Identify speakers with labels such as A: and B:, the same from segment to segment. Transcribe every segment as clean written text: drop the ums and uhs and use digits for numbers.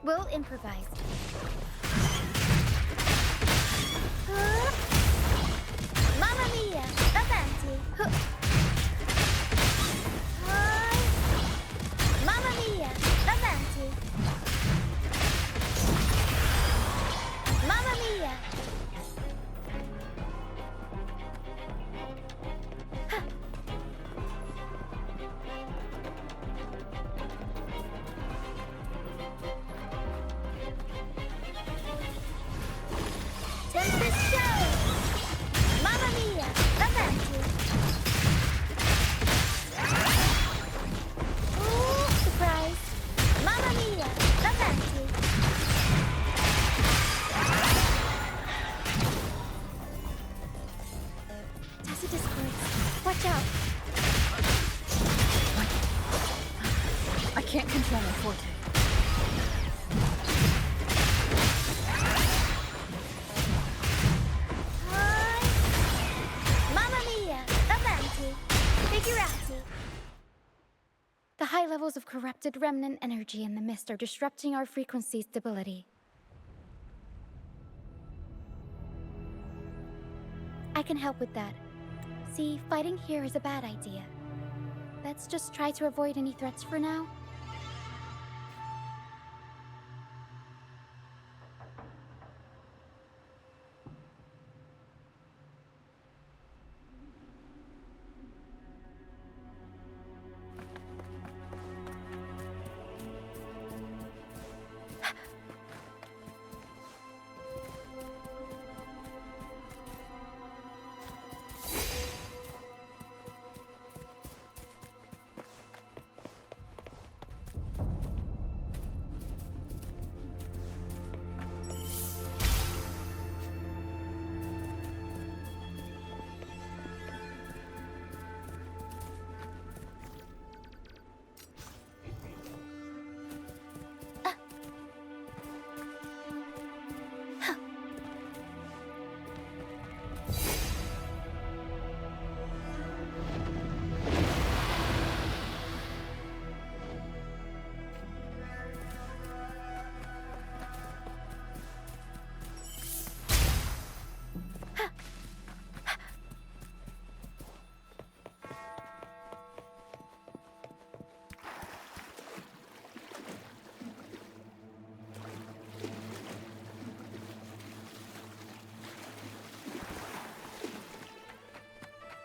A: We'll improvise. Mamma mia! Avanti! Mamma mia! Avanti! Mamma mia! Tempest show! Mamma mia! Avanti! Ooh, surprise! Mamma mia! Avanti! Tacit discords. Watch out!
B: I can't control my forte.
A: Mamma mia! Avanti! Figurati! The high levels of corrupted remnant energy in the mist are disrupting our frequency stability. I can help with that. See, fighting here is a bad idea. Let's just try to avoid any threats for now.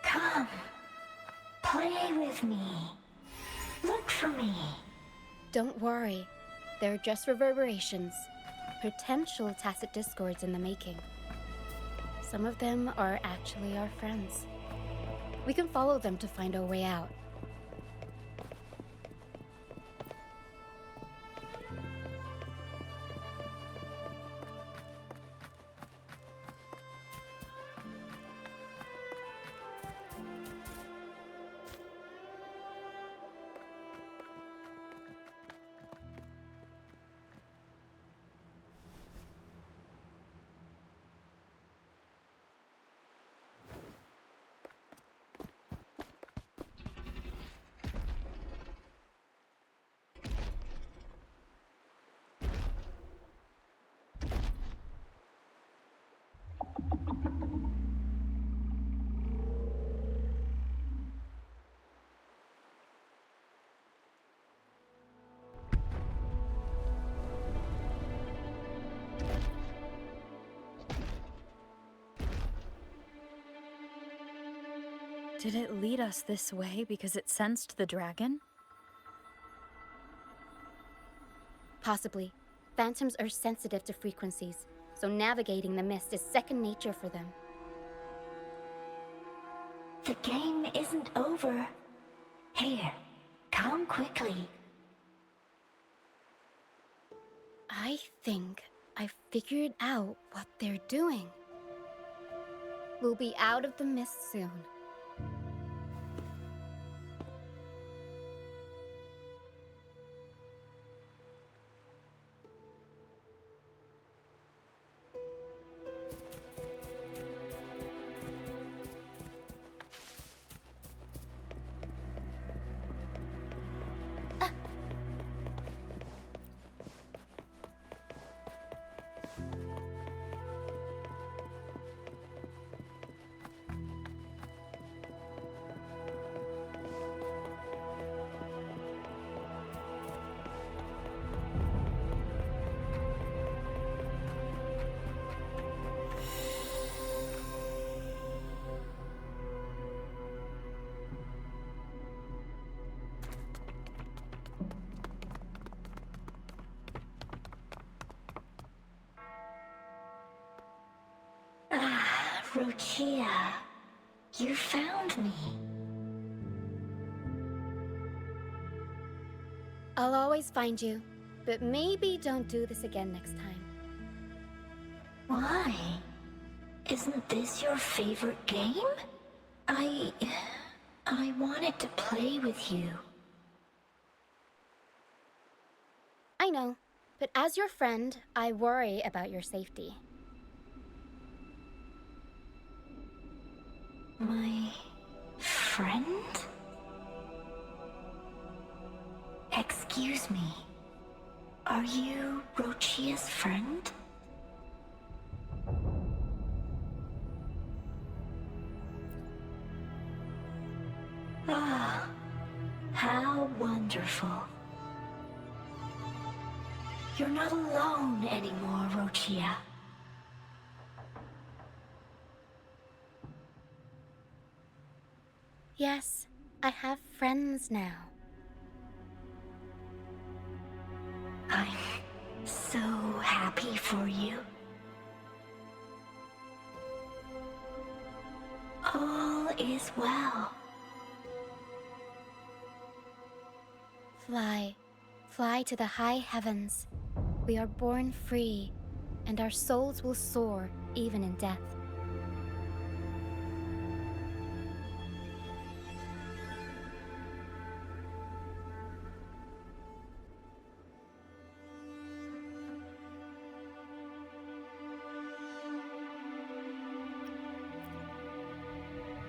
C: Come, play with me. Look for me.
A: Don't worry. They're just reverberations. Potential tacit discords in the making. Some of them are actually our friends. We can follow them to find our way out.
B: Did it lead us this way because it sensed the dragon?
A: Possibly. Phantoms are sensitive to frequencies, so navigating the mist is second nature for them.
C: The game isn't over. Here, come quickly.
A: I think I figured out what they're doing. We'll be out of the mist soon.
C: Rochia, you found me.
A: I'll always find you, but maybe don't do this again next time.
C: Why? Isn't this your favorite game? I wanted to play with you.
A: I know, but as your friend, I worry about your safety.
C: My friend? Excuse me. Are you Rochia's friend? Ah, how wonderful. You're not alone anymore, Rochia.
A: Yes, I have friends now.
C: I'm so happy for you. All is well.
A: Fly, fly to the high heavens. We are born free, and our souls will soar even in death.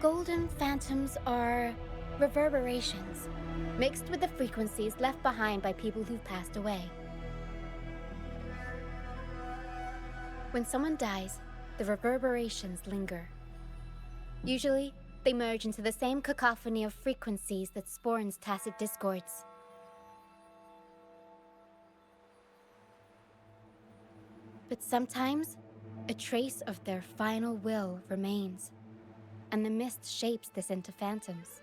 A: Golden phantoms are reverberations, mixed with the frequencies left behind by people who've passed away. When someone dies, the reverberations linger. Usually, they merge into the same cacophony of frequencies that spawns tacit discords. But sometimes, a trace of their final will remains, and the mist shapes this into phantoms.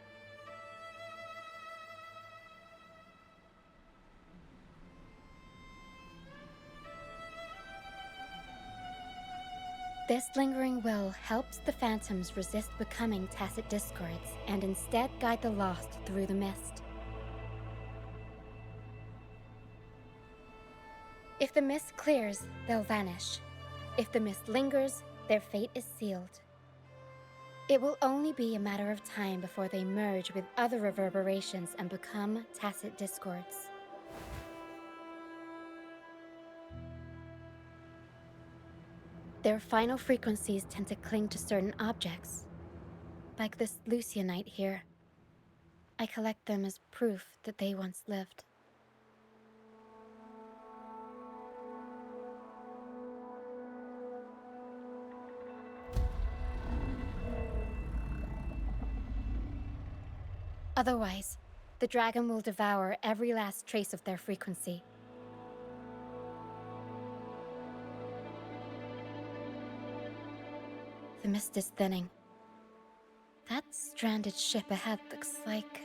A: This lingering will helps the phantoms resist becoming tacit discords and instead guide the lost through the mist. If the mist clears, they'll vanish. If the mist lingers, their fate is sealed. It will only be a matter of time before they merge with other reverberations and become tacit discords. Their final frequencies tend to cling to certain objects. Like this Lucianite here. I collect them as proof that they once lived. Otherwise, the dragon will devour every last trace of their frequency. The mist is thinning. That stranded ship ahead looks like...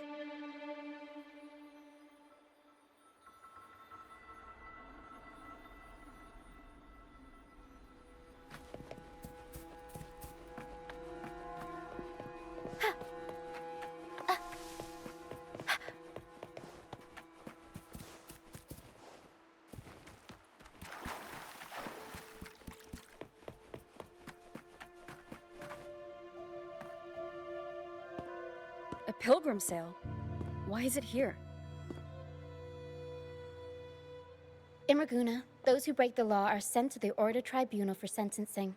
B: A pilgrim sale? Why is it here?
A: In Raguna, those who break the law are sent to the Order Tribunal for sentencing.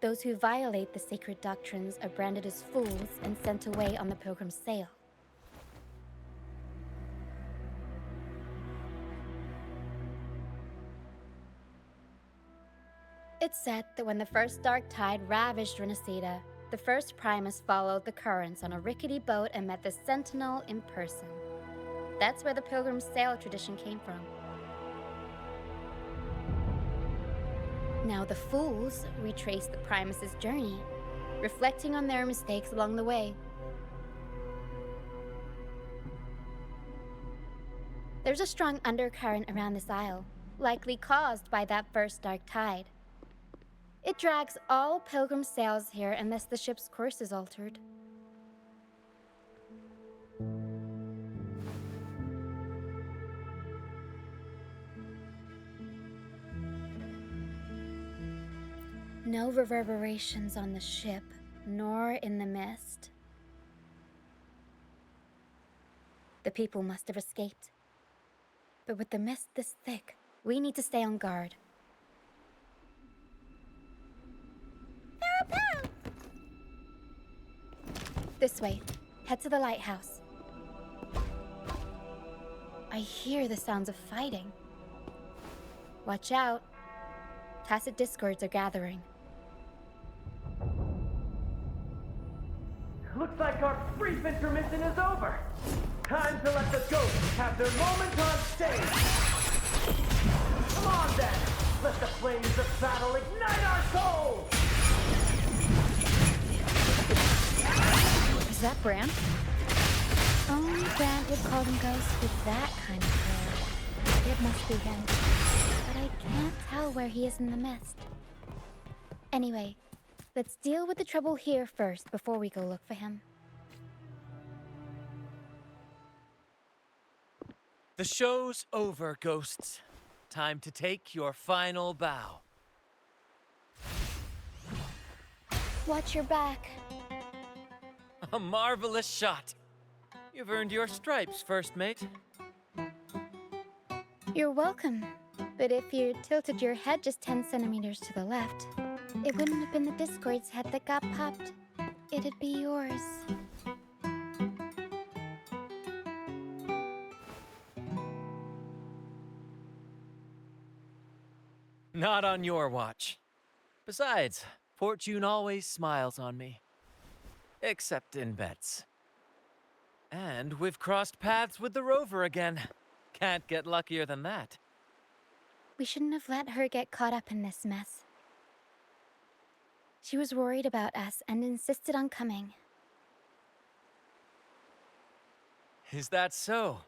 A: Those who violate the sacred doctrines are branded as fools and sent away on the pilgrim's sale. It's said that when the first dark tide ravaged Renacida, the first Primus followed the currents on a rickety boat and met the Sentinel in person. That's where the pilgrim's sale tradition came from. Now the fools retrace the Primus's journey, reflecting on their mistakes along the way. There's a strong undercurrent around this isle, likely caused by that first dark tide. It drags all pilgrim sails here unless the ship's course is altered. No reverberations on the ship, nor in the mist. The people must have escaped. But with the mist this thick, we need to stay on guard. This way. Head to the lighthouse. I hear the sounds of fighting. Watch out. Tacit discords are gathering.
D: Looks like our brief intermission is over. Time to let the ghosts have their moment on stage. Come on then, let the flames of battle ignite our souls!
B: Is that Bran?
A: Only Brand would call them ghosts with that kind of hair. It must be him. But I can't tell where he is in the mist. Anyway, let's deal with the trouble here first before we go look for him.
E: The show's over, ghosts. Time to take your final bow.
A: Watch your back.
E: A marvelous shot. You've earned your stripes, first mate.
A: You're welcome. But if you tilted your head just 10 centimeters to the left, it wouldn't have been the Discord's head that got popped. It'd be yours.
E: Not on your watch. Besides, fortune always smiles on me. Except in bets. And we've crossed paths with the rover again. Can't get luckier than that.
A: We shouldn't have let her get caught up in this mess. She was worried about us and insisted on coming.
E: Is that so?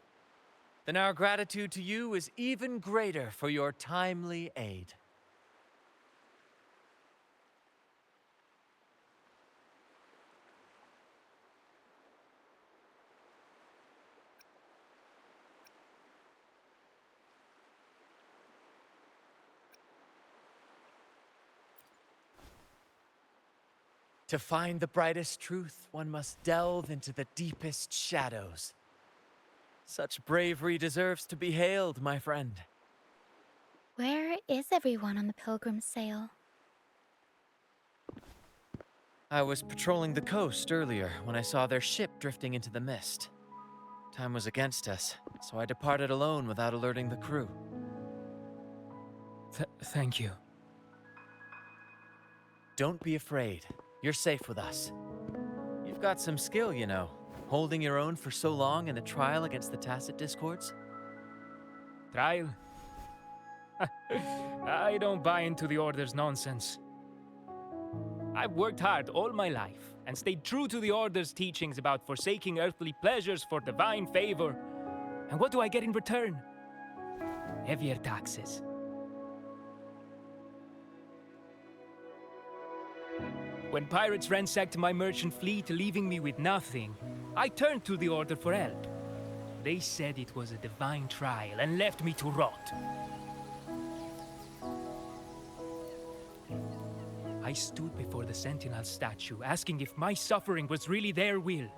E: Then our gratitude to you is even greater for your timely aid. To find the brightest truth, one must delve into the deepest shadows. Such bravery deserves to be hailed, my friend.
A: Where is everyone on the Pilgrim's sail?
E: I was patrolling the coast earlier when I saw their ship drifting into the mist. Time was against us, so I departed alone without alerting the crew.
F: Thank you.
E: Don't be afraid. You're safe with us. You've got some skill, you know, holding your own for so long in a trial against the Tacit Discords.
F: Trial? I don't buy into the Order's nonsense. I've worked hard all my life and stayed true to the Order's teachings about forsaking earthly pleasures for divine favor. And what do I get in return? Heavier taxes. When pirates ransacked my merchant fleet, leaving me with nothing, I turned to the Order for help. They said it was a divine trial and left me to rot. I stood before the Sentinel statue, asking if my suffering was really their will.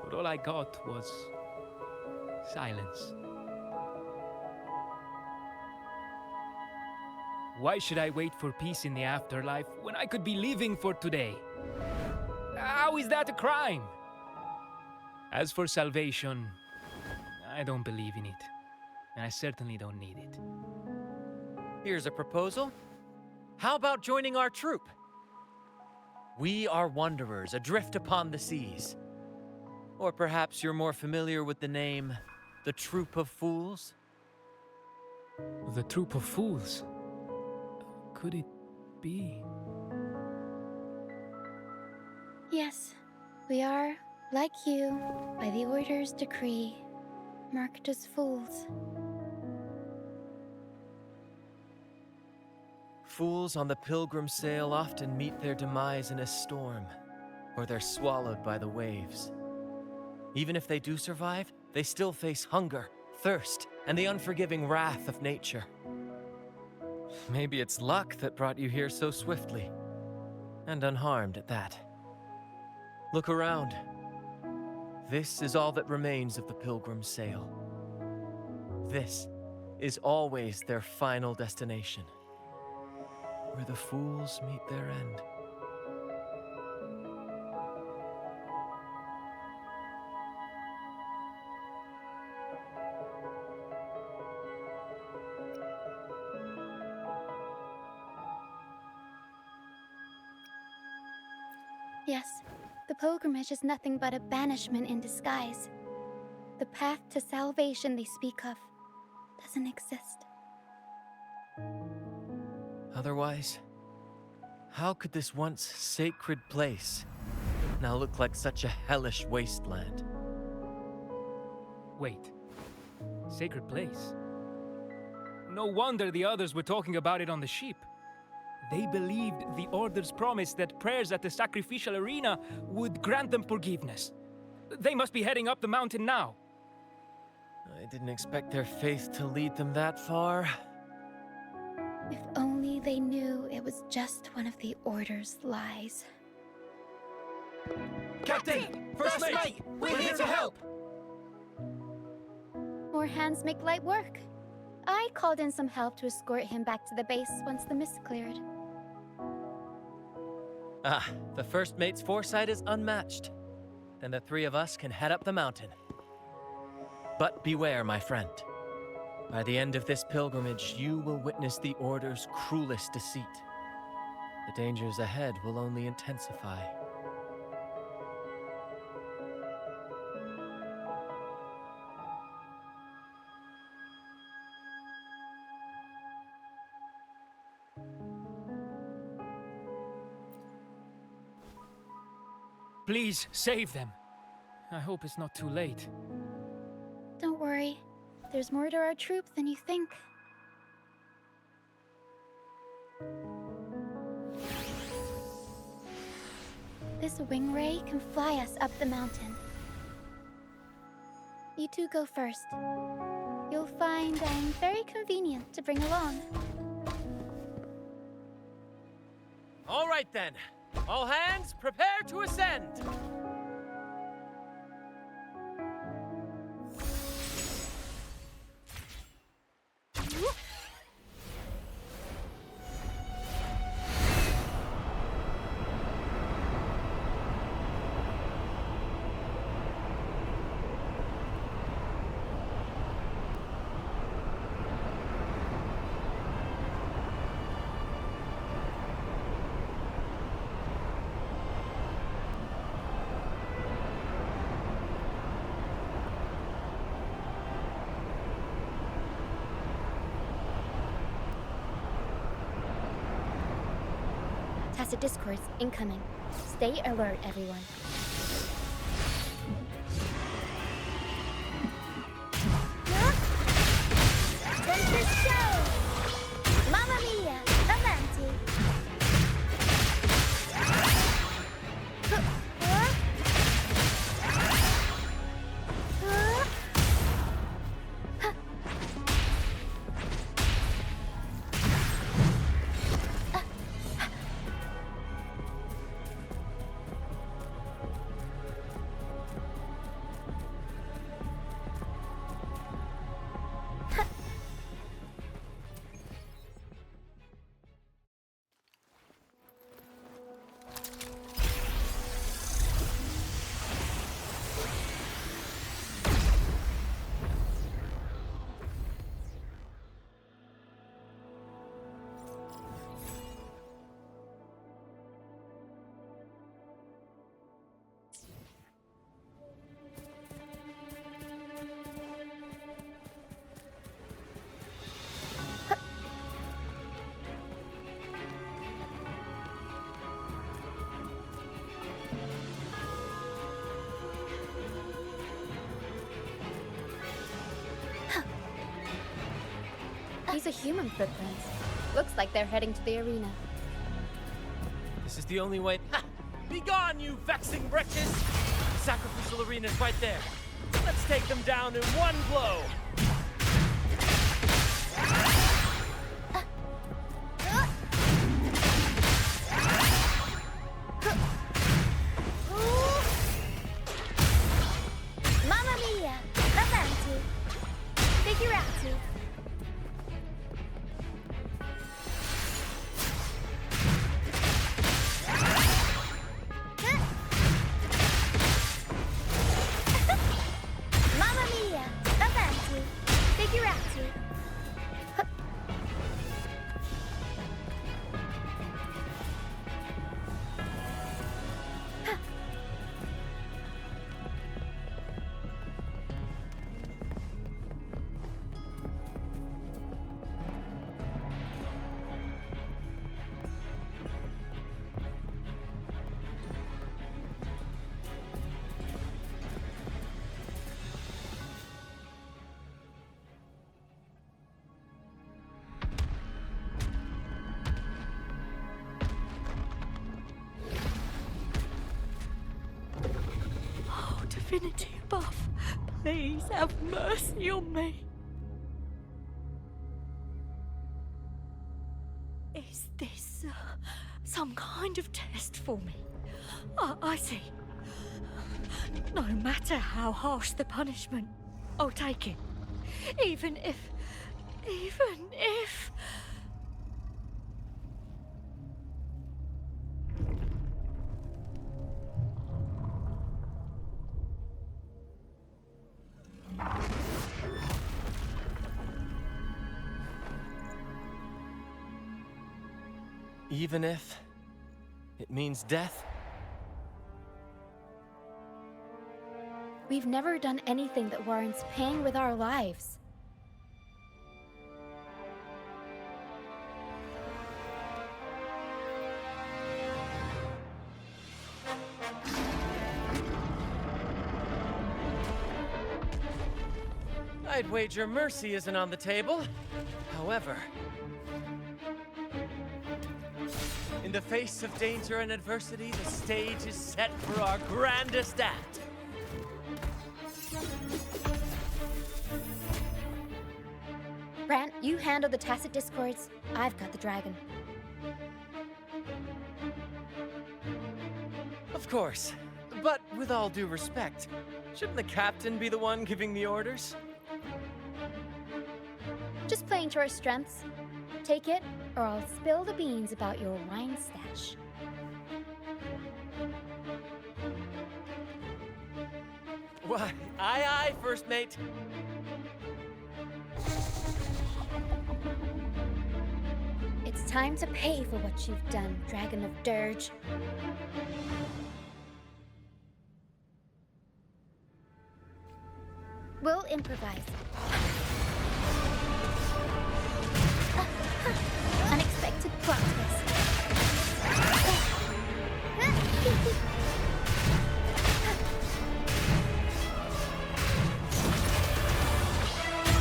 F: But all I got was silence. Why should I wait for peace in the afterlife when I could be living for today? How is that a crime? As for salvation, I don't believe in it. And I certainly don't need it.
E: Here's a proposal. How about joining our troop? We are wanderers adrift upon the seas. Or perhaps you're more familiar with the name, the Troop of Fools?
F: The Troop of Fools? Could it be?
A: Yes, we are, like you, by the Order's decree, marked as fools.
E: fools on the pilgrim sail often meet their demise in a storm, or they're swallowed by the waves. Even if they do survive, they still face hunger, thirst, and the unforgiving wrath of nature. Maybe it's luck that brought you here so swiftly, and unharmed at that. Look around. This is all that remains of the pilgrim sail. This is always their final destination, where the fools meet their end.
A: Yes, the pilgrimage is nothing but a banishment in disguise. The path to salvation they speak of doesn't exist.
E: Otherwise, how could this once sacred place now look like such a hellish wasteland?
F: Wait. Sacred place? No wonder the others were talking about it on the ship. They believed the Order's promise that prayers at the sacrificial arena would grant them forgiveness. They must be heading up the mountain now.
E: I didn't expect their faith to lead them that far.
A: If only they knew it was just one of the Order's lies.
D: Captain! First mate! We're here to help!
A: More hands make light work. I called in some help to escort him back to the base once the mist cleared.
E: Ah, the first mate's foresight is unmatched. Then the three of us can head up the mountain. But beware, my friend. By the end of this pilgrimage, you will witness the Order's cruelest deceit. The dangers ahead will only intensify.
F: Please, save them. I hope it's not too late.
A: Don't worry. There's more to our troop than you think. This wing ray can fly us up the mountain. You two go first. You'll find I'm very convenient to bring along.
E: All right then. All hands, prepare to ascend!
A: Tacit discourse incoming. Stay alert, everyone. Tempest show! Mamma mia! Avanti! These are human footprints. Looks like they're heading to the arena.
E: This is the only way. Ha! Be gone, you vexing wretches! Sacrificial arena's right there. Let's take them down in one blow.
A: Mamma mia! Avanti! Figurati! Mamma mia! Avanti! Figurati!
C: Oh, divinity above, please have mercy on me. Is this some kind of test for me? I see. No matter how harsh the punishment, I'll take it. Even if...
E: Even if it means death?
A: We've never done anything that warrants paying with our lives.
E: I'd wager mercy isn't on the table. However, in the face of danger and adversity, the stage is set for our grandest act.
A: Brant, you handle the tacit discords. I've got the dragon.
E: Of course. But with all due respect, shouldn't the captain be the one giving the orders?
A: Just playing to our strengths. Take it, or I'll spill the beans about your wine stash.
E: Why, aye, first mate.
A: It's time to pay for what you've done, Dragon of Dirge. We'll improvise. Unexpected plot twist.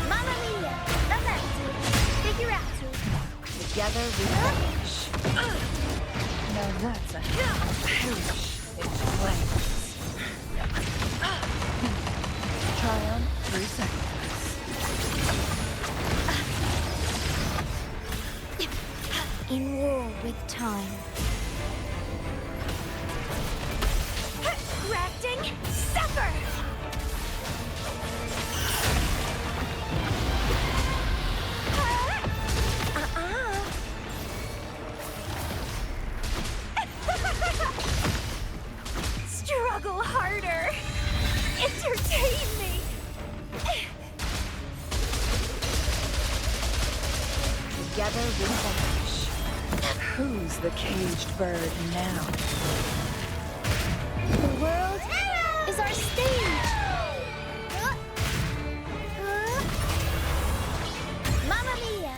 A: Mamma mia! Avanti! Figurati!
B: Together we perish. Now that's a perish in flames. Triumph through sacrifice.
A: In war with time.
C: Grafting, suffer! Struggle harder! Entertain me!
B: Together we perish. Who's the caged bird now?
A: The world is our stage! Mamma mia!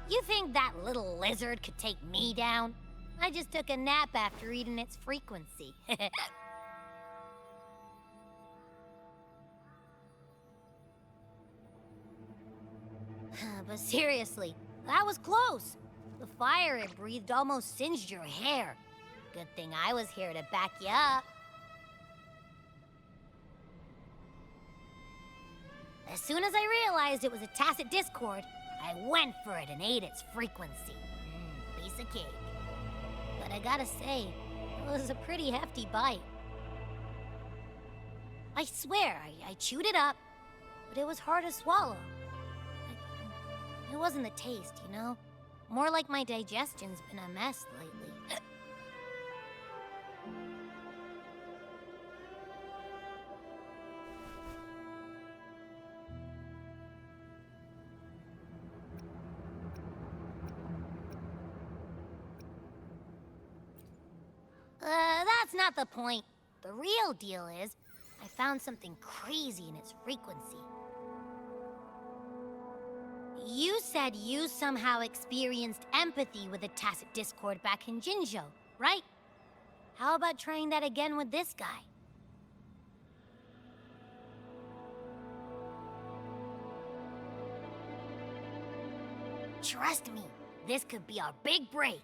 G: You think that little lizard could take me down? I just took a nap after eating its frequency. But seriously, that was close. The fire it breathed almost singed your hair. Good thing I was here to back you up. As soon as I realized it was a tacit discord, I went for it and ate its frequency. Piece of cake. But I gotta say, it was a pretty hefty bite. I swear, I chewed it up, but it was hard to swallow. It wasn't the taste, you know? More like my digestion's been a mess lately. That's not the point. The real deal is, I found something crazy in its frequency. You said you somehow experienced empathy with the tacit discord back in Jinzhou, right? How about trying that again with this guy? Trust me, this could be our big break.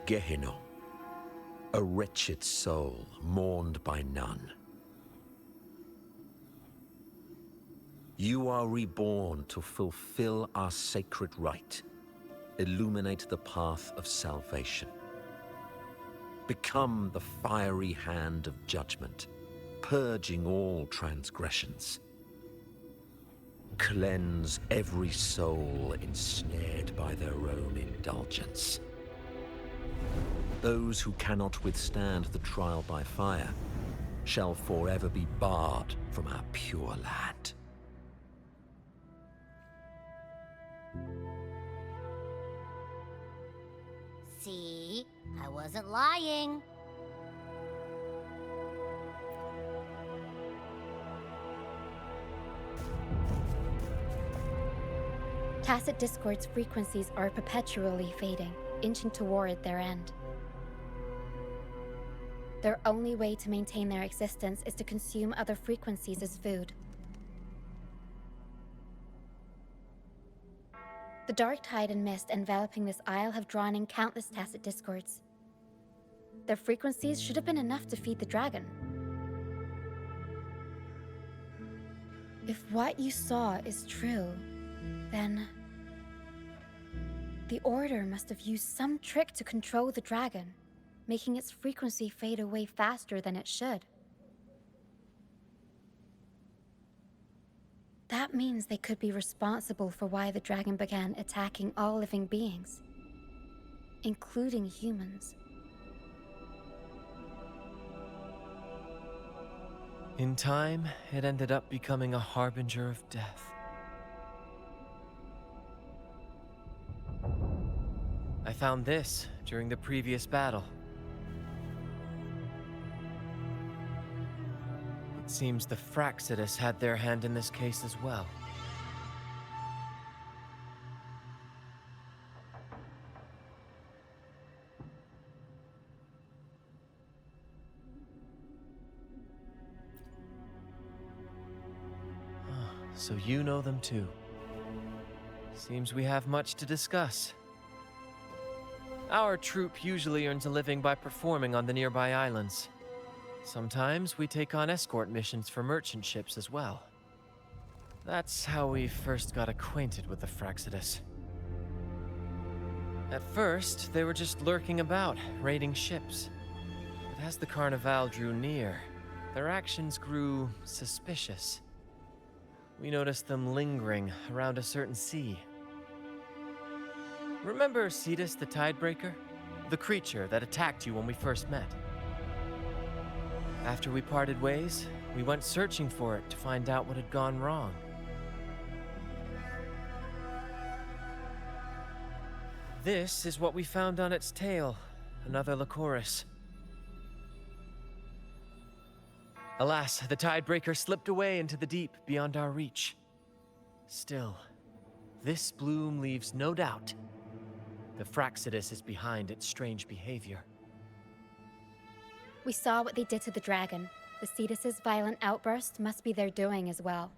H: Gehenna, a wretched soul mourned by none. You are reborn to fulfill our sacred rite, illuminate the path of salvation. Become the fiery hand of judgment, purging all transgressions. Cleanse every soul ensnared by their own indulgence. Those who cannot withstand the trial by fire shall forever be barred from our pure land.
G: See? I wasn't lying.
A: Tacit discord's frequencies are perpetually fading, inching toward their end. Their only way to maintain their existence is to consume other frequencies as food. The dark tide and mist enveloping this isle have drawn in countless tacit discords. Their frequencies should have been enough to feed the dragon. If what you saw is true, then the Order must have used some trick to control the dragon, making its frequency fade away faster than it should. That means they could be responsible for why the dragon began attacking all living beings, including humans.
E: In time, it ended up becoming a harbinger of death. I found this during the previous battle. It seems the Fraxidus had their hand in this case as well. So you know them too. Seems we have much to discuss. Our troop usually earns a living by performing on the nearby islands. Sometimes we take on escort missions for merchant ships as well. That's how we first got acquainted with the Fraxidus. At first, they were just lurking about, raiding ships. But as the Carnival drew near, their actions grew suspicious. We noticed them lingering around a certain sea. Remember Cetus the Tidebreaker? The creature that attacked you when we first met? After we parted ways, we went searching for it to find out what had gone wrong. This is what we found on its tail, another Lycoris. Alas, the tidebreaker slipped away into the deep beyond our reach. Still, this bloom leaves no doubt. The Fraxidus is behind its strange behavior.
A: We saw what they did to the dragon. The Cetus's violent outburst must be their doing as well.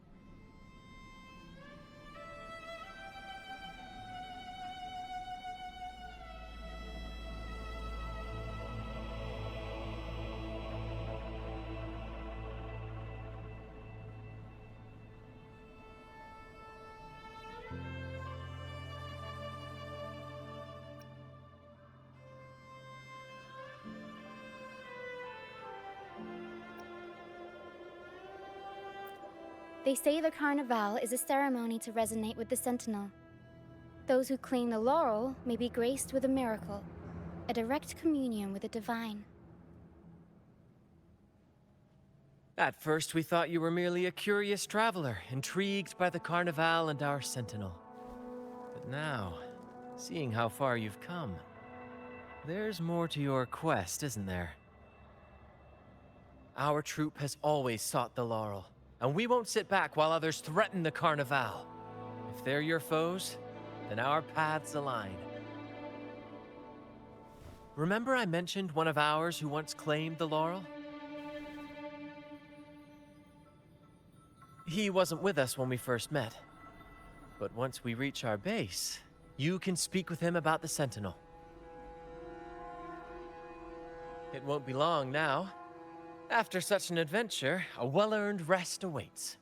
A: They say the Carnival is a ceremony to resonate with the Sentinel. Those who claim the laurel may be graced with a miracle, a direct communion with the divine.
E: At first, we thought you were merely a curious traveler, intrigued by the Carnival and our Sentinel. But now, seeing how far you've come, there's more to your quest, isn't there? Our troop has always sought the laurel, and we won't sit back while others threaten the Carnival. If they're your foes, then our paths align. Remember I mentioned one of ours who once claimed the laurel? He wasn't with us when we first met. But once we reach our base, you can speak with him about the Sentinel. It won't be long now. After such an adventure, a well-earned rest awaits.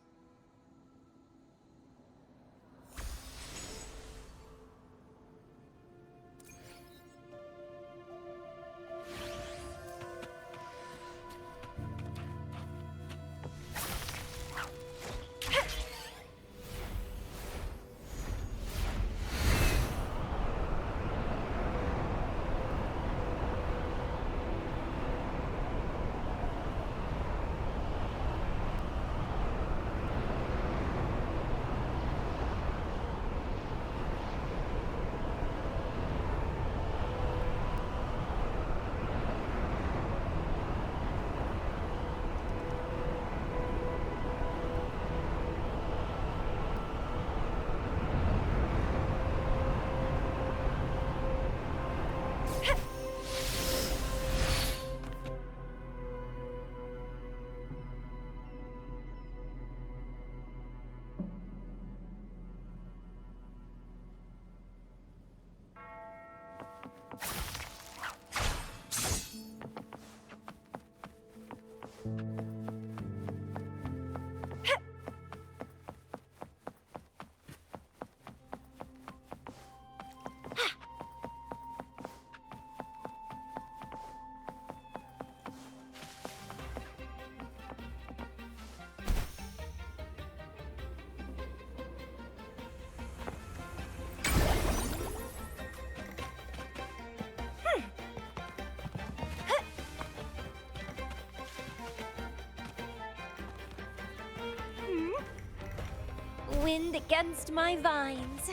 I: Wind against my vines.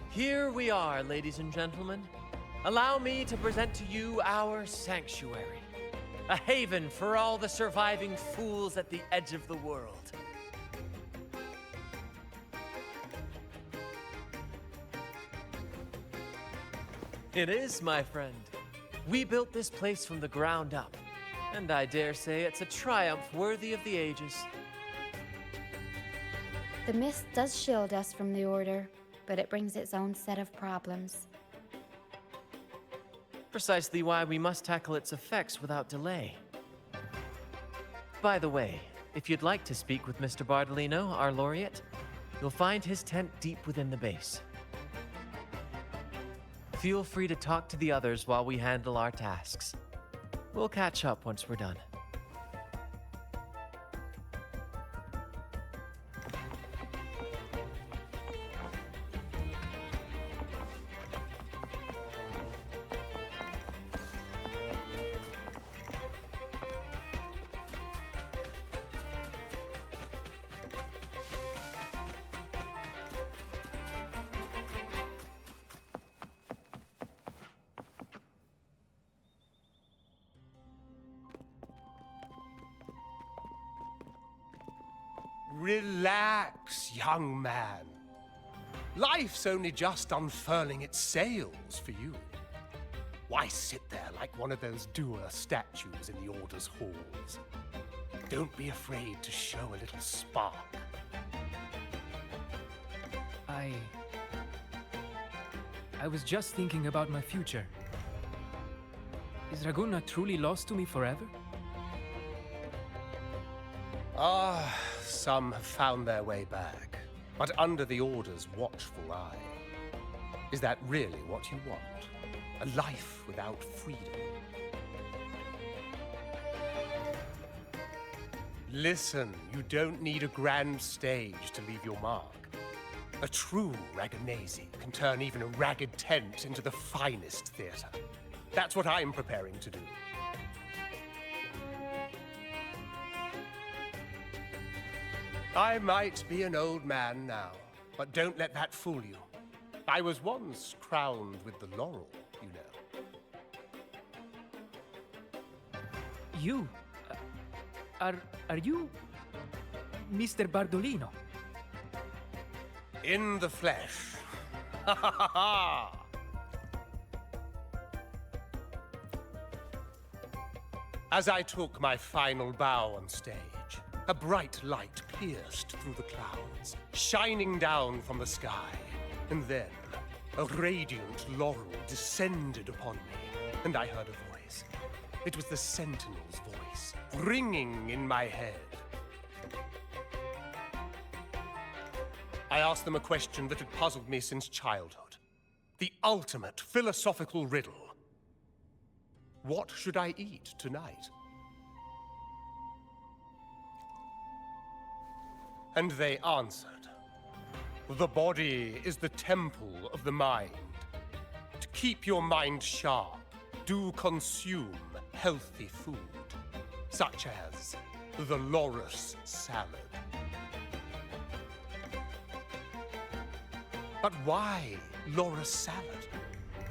E: Here we are, ladies and gentlemen. Allow me to present to you our sanctuary. A haven for all the surviving fools at the edge of the world. It is, my friend. We built this place from the ground up, and I dare say it's a triumph worthy of the ages.
A: The mist does shield us from the Order, but it brings its own set of problems.
E: Precisely why we must tackle its effects without delay. By the way, if you'd like to speak with Mr. Bardolino, our laureate, you'll find his tent deep within the base. Feel free to talk to the others while we handle our tasks. We'll catch up once we're done.
J: Relax, young man. Life's only just unfurling its sails for you. Why sit there like one of those dour statues in the Order's halls? Don't be afraid to show a little spark.
F: I was just thinking about my future. Is Raguna truly lost to me forever?
J: Some have found their way back, but under the Order's watchful eye. Is that really what you want? A life without freedom? Listen, you don't need a grand stage to leave your mark. A true Raganazi can turn even a ragged tent into the finest theater. That's what I'm preparing to do. I might be an old man now, but don't let that fool you. I was once crowned with the laurel, you know.
F: You? Are you Mr. Bardolino?
J: In the flesh. Ha ha ha ha! As I took my final bow on stage, a bright light pierced through the clouds, shining down from the sky. And then, a radiant laurel descended upon me, and I heard a voice. It was the Sentinel's voice, ringing in my head. I asked them a question that had puzzled me since childhood. The ultimate philosophical riddle. What should I eat tonight? And they answered. The body is the temple of the mind. To keep your mind sharp, do consume healthy food, such as the loris salad. But why loris salad?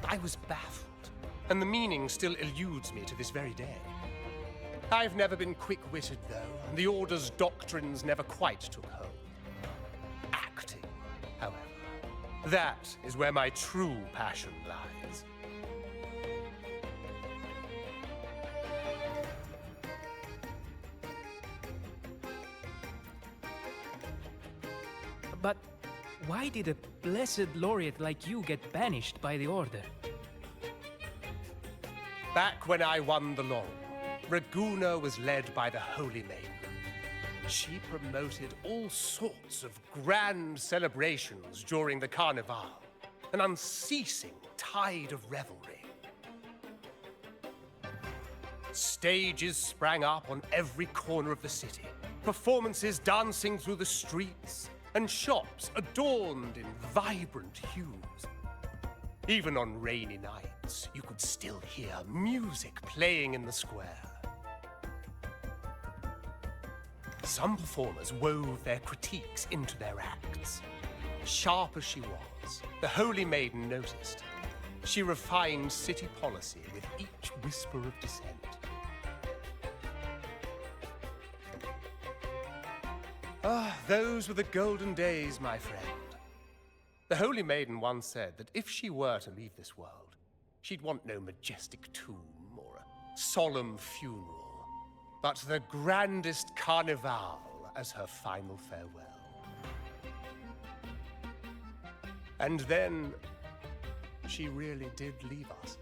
J: I was baffled, and the meaning still eludes me to this very day. I've never been quick-witted, though, and the Order's doctrines never quite took hold. Acting, however, that is where my true passion lies.
F: But why did a blessed laureate like you get banished by the Order?
J: Back when I won the laurel, Raguna was led by the Holy Maiden. She promoted all sorts of grand celebrations during the Carnival, an unceasing tide of revelry. Stages sprang up on every corner of the city, performances dancing through the streets, and shops adorned in vibrant hues. Even on rainy nights, you could still hear music playing in the square. Some performers wove their critiques into their acts. Sharp as she was, the Holy Maiden noticed. She refined city policy with each whisper of dissent. Those were the golden days, my friend. The Holy Maiden once said that if she were to leave this world, she'd want no majestic tomb or a solemn funeral, but the grandest carnival as her final farewell. And then, she really did leave us.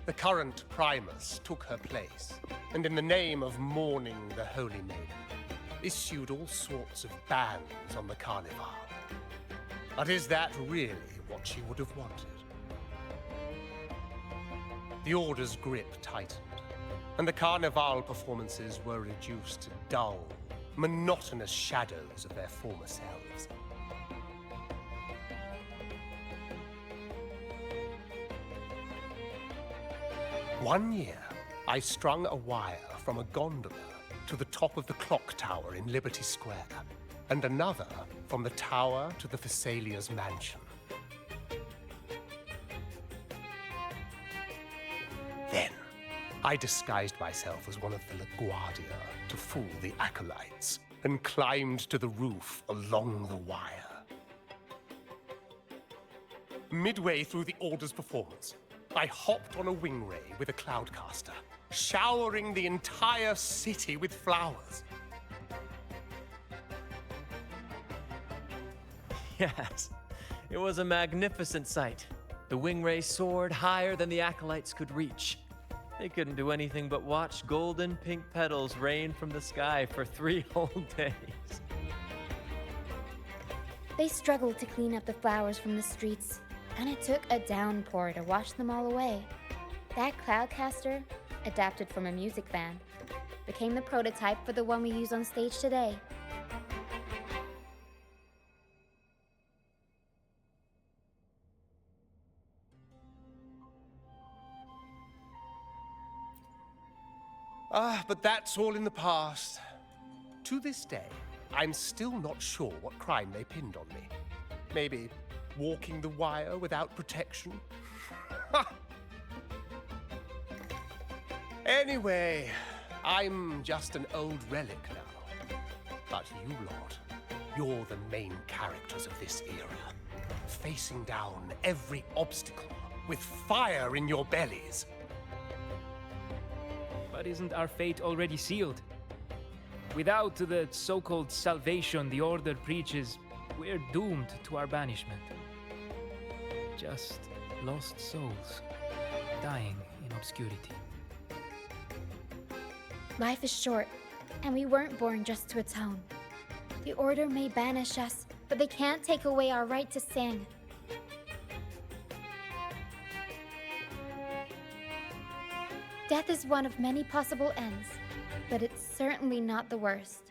J: The current Primus took her place, and in the name of mourning the Holy Maiden, issued all sorts of bans on the Carnival. But is that really what she would have wanted? The Order's grip tightened, and the Carnival performances were reduced to dull, monotonous shadows of their former selves. One year, I strung a wire from a gondola to the top of the clock tower in Liberty Square, and another from the tower to the Thessalia's mansion. Then, I disguised myself as one of the LaGuardia to fool the acolytes, and climbed to the roof along the wire. Midway through the Order's performance, I hopped on a wing ray with a cloudcaster, showering the entire city with flowers.
E: Yes, it was a magnificent sight. The wing ray soared higher than the acolytes could reach. They couldn't do anything but watch golden pink petals rain from the sky for 3 whole days.
A: They struggled to clean up the flowers from the streets, and it took a downpour to wash them all away. That cloudcaster, adapted from a music band, became the prototype for the one we use on stage today.
J: But that's all in the past. To this day, I'm still not sure what crime they pinned on me. Maybe walking the wire without protection? Anyway, I'm just an old relic now. But you lot, you're the main characters of this era, facing down every obstacle with fire in your bellies.
F: But isn't our fate already sealed? Without the so-called salvation the Order preaches, we're doomed to our banishment. Just lost souls, dying in obscurity.
A: Life is short, and we weren't born just to atone. The Order may banish us, but they can't take away our right to sing. Death is one of many possible ends, but it's certainly not the worst.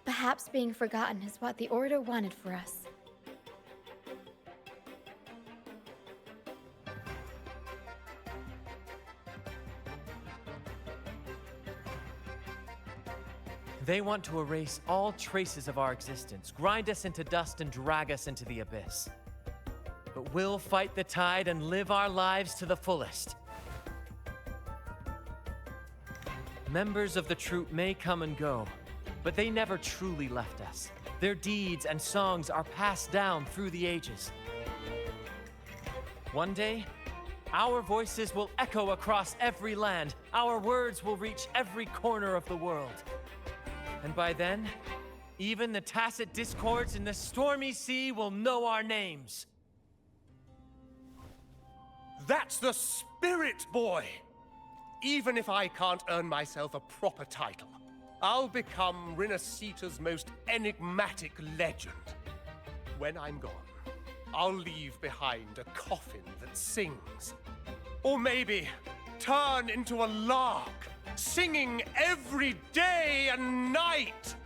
A: Perhaps being forgotten is what the Order wanted for us.
E: They want to erase all traces of our existence, grind us into dust and drag us into the abyss. But we'll fight the tide and live our lives to the fullest. Members of the troupe may come and go, but they never truly left us. Their deeds and songs are passed down through the ages. One day, our voices will echo across every land. Our words will reach every corner of the world. And by then, even the tacit discords in the stormy sea will know our names.
J: That's the spirit, boy! Even if I can't earn myself a proper title, I'll become Rinasita's most enigmatic legend. When I'm gone, I'll leave behind a coffin that sings. Or maybe turn into a lark, singing every day and night.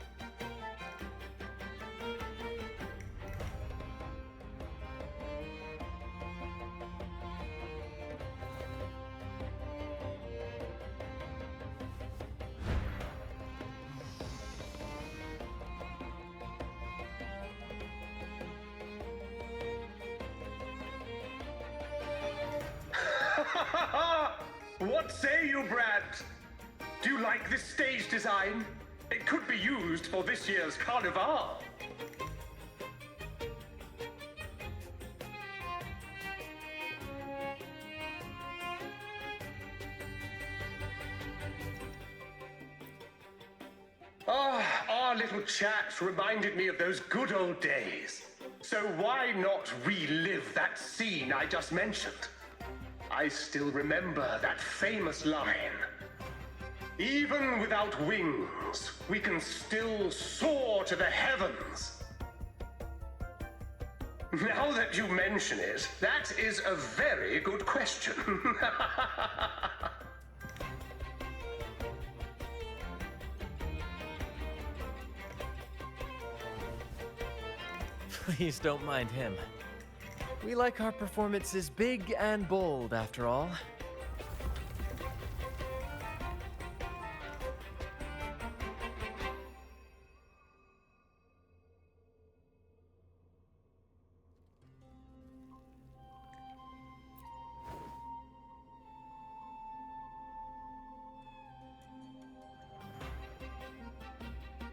D: What say you, Brad? Do you like this stage design? It could be used for this year's carnival. Our little chat reminded me of those good old days. So why not relive that scene I just mentioned? I still remember that famous line. Even without wings, we can still soar to the heavens. Now that you mention it, that is a very good question.
E: Please don't mind him. We like our performances big and bold, after all.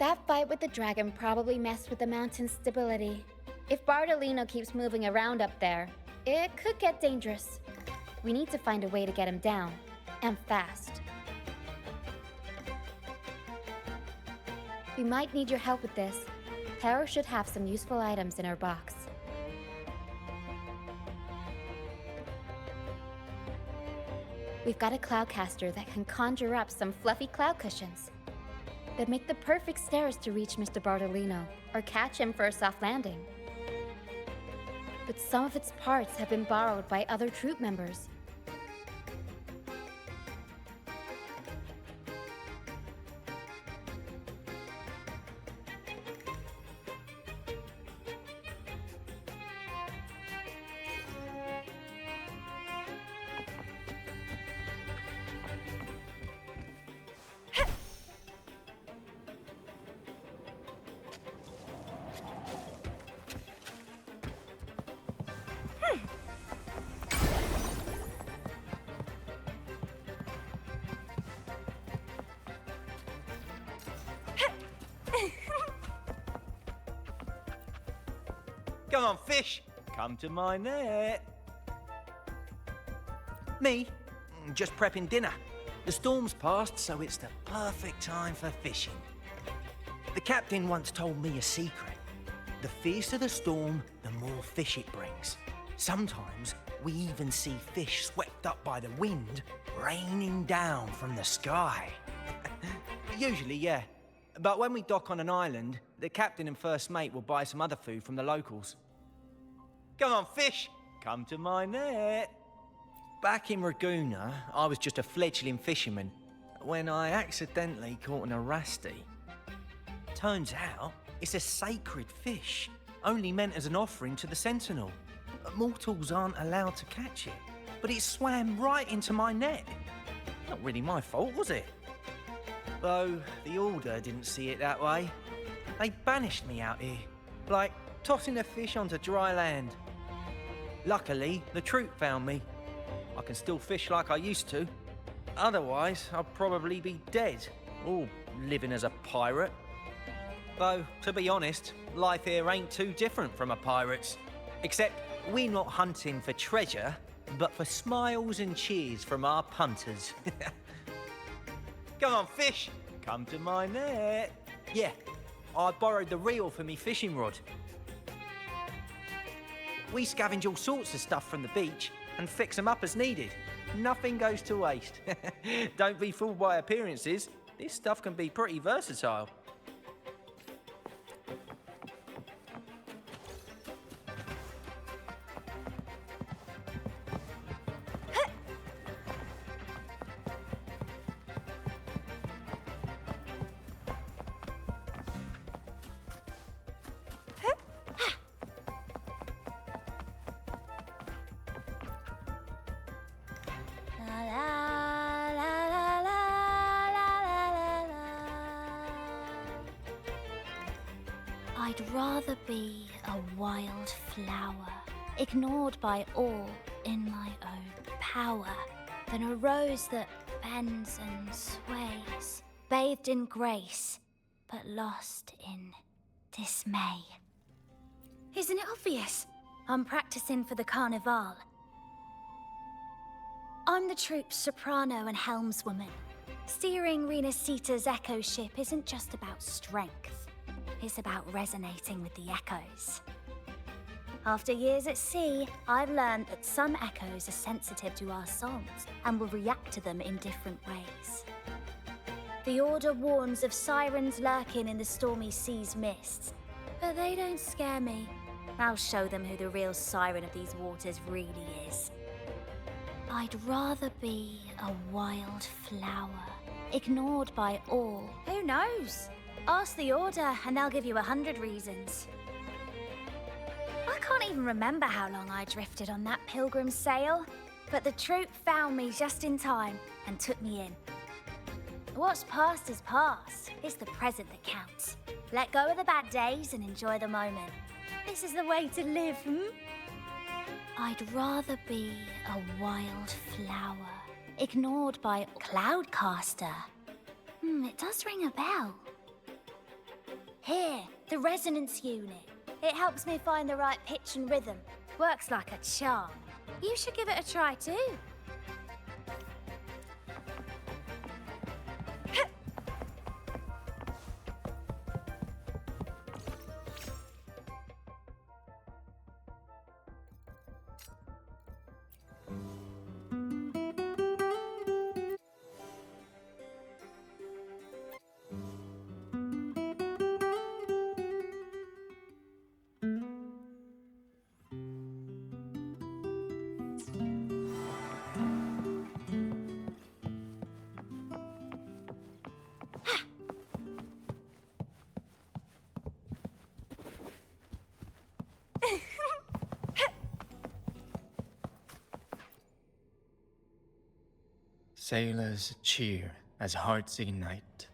A: That fight with the dragon probably messed with the mountain's stability. If Bartolino keeps moving around up there, it could get dangerous. We need to find a way to get him down, and fast. We might need your help with this. Tara should have some useful items in her box. We've got a cloudcaster that can conjure up some fluffy cloud cushions. They'd make the perfect stairs to reach Mr. Bartolino, or catch him for a soft landing. But some of its parts have been borrowed by other troop members.
K: Come on, fish. Come to my net. Me? Just prepping dinner. The storm's passed, so it's the perfect time for fishing. The captain once told me a secret. The fiercer the storm, the more fish it brings. Sometimes we even see fish swept up by the wind, raining down from the sky. Usually, yeah. But when we dock on an island, the captain and first mate will buy some other food from the locals. Come on, fish! Come to my net! Back in Raguna, I was just a fledgling fisherman when I accidentally caught an arasti. Turns out, it's a sacred fish, only meant as an offering to the Sentinel. Mortals aren't allowed to catch it, but it swam right into my net. Not really my fault, was it? Though the Order didn't see it that way. They banished me out here, like tossing a fish onto dry land. Luckily, the troop found me. I can still fish like I used to. Otherwise, I'd probably be dead, or living as a pirate. Though, to be honest, life here ain't too different from a pirate's. Except we're not hunting for treasure, but for smiles and cheers from our punters. Come on, fish! Come to my net! Yeah, I borrowed the reel for me fishing rod. We scavenge all sorts of stuff from the beach and fix them up as needed. Nothing goes to waste. Don't be fooled by appearances. This stuff can be pretty versatile.
B: I'd rather be a wild flower, ignored by all in my own power, than a rose that bends and sways, bathed in grace, but lost in dismay. Isn't it obvious? I'm practicing for the Carnival. I'm the troop's soprano and helmswoman. Steering Rena Sita's echo ship isn't just about strength. It's about resonating with the echoes. After years at sea, I've learned that some echoes are sensitive to our songs and will react to them in different ways. The Order warns of sirens lurking in the stormy sea's mists, but they don't scare me. I'll show them who the real siren of these waters really is. I'd rather be a wild flower, ignored by all. Who knows? Ask the Order and they'll give you 100 reasons. I can't even remember how long I drifted on that pilgrim sail, but the troop found me just in time and took me in. What's past is past. It's the present that counts. Let go of the bad days and enjoy the moment. This is the way to live, I'd rather be a wild flower, ignored by Cloudcaster. It does ring a bell. Here, the resonance unit. It helps me find the right pitch and rhythm. Works like a charm. You should give it a try too.
F: Sailors cheer as hearts ignite.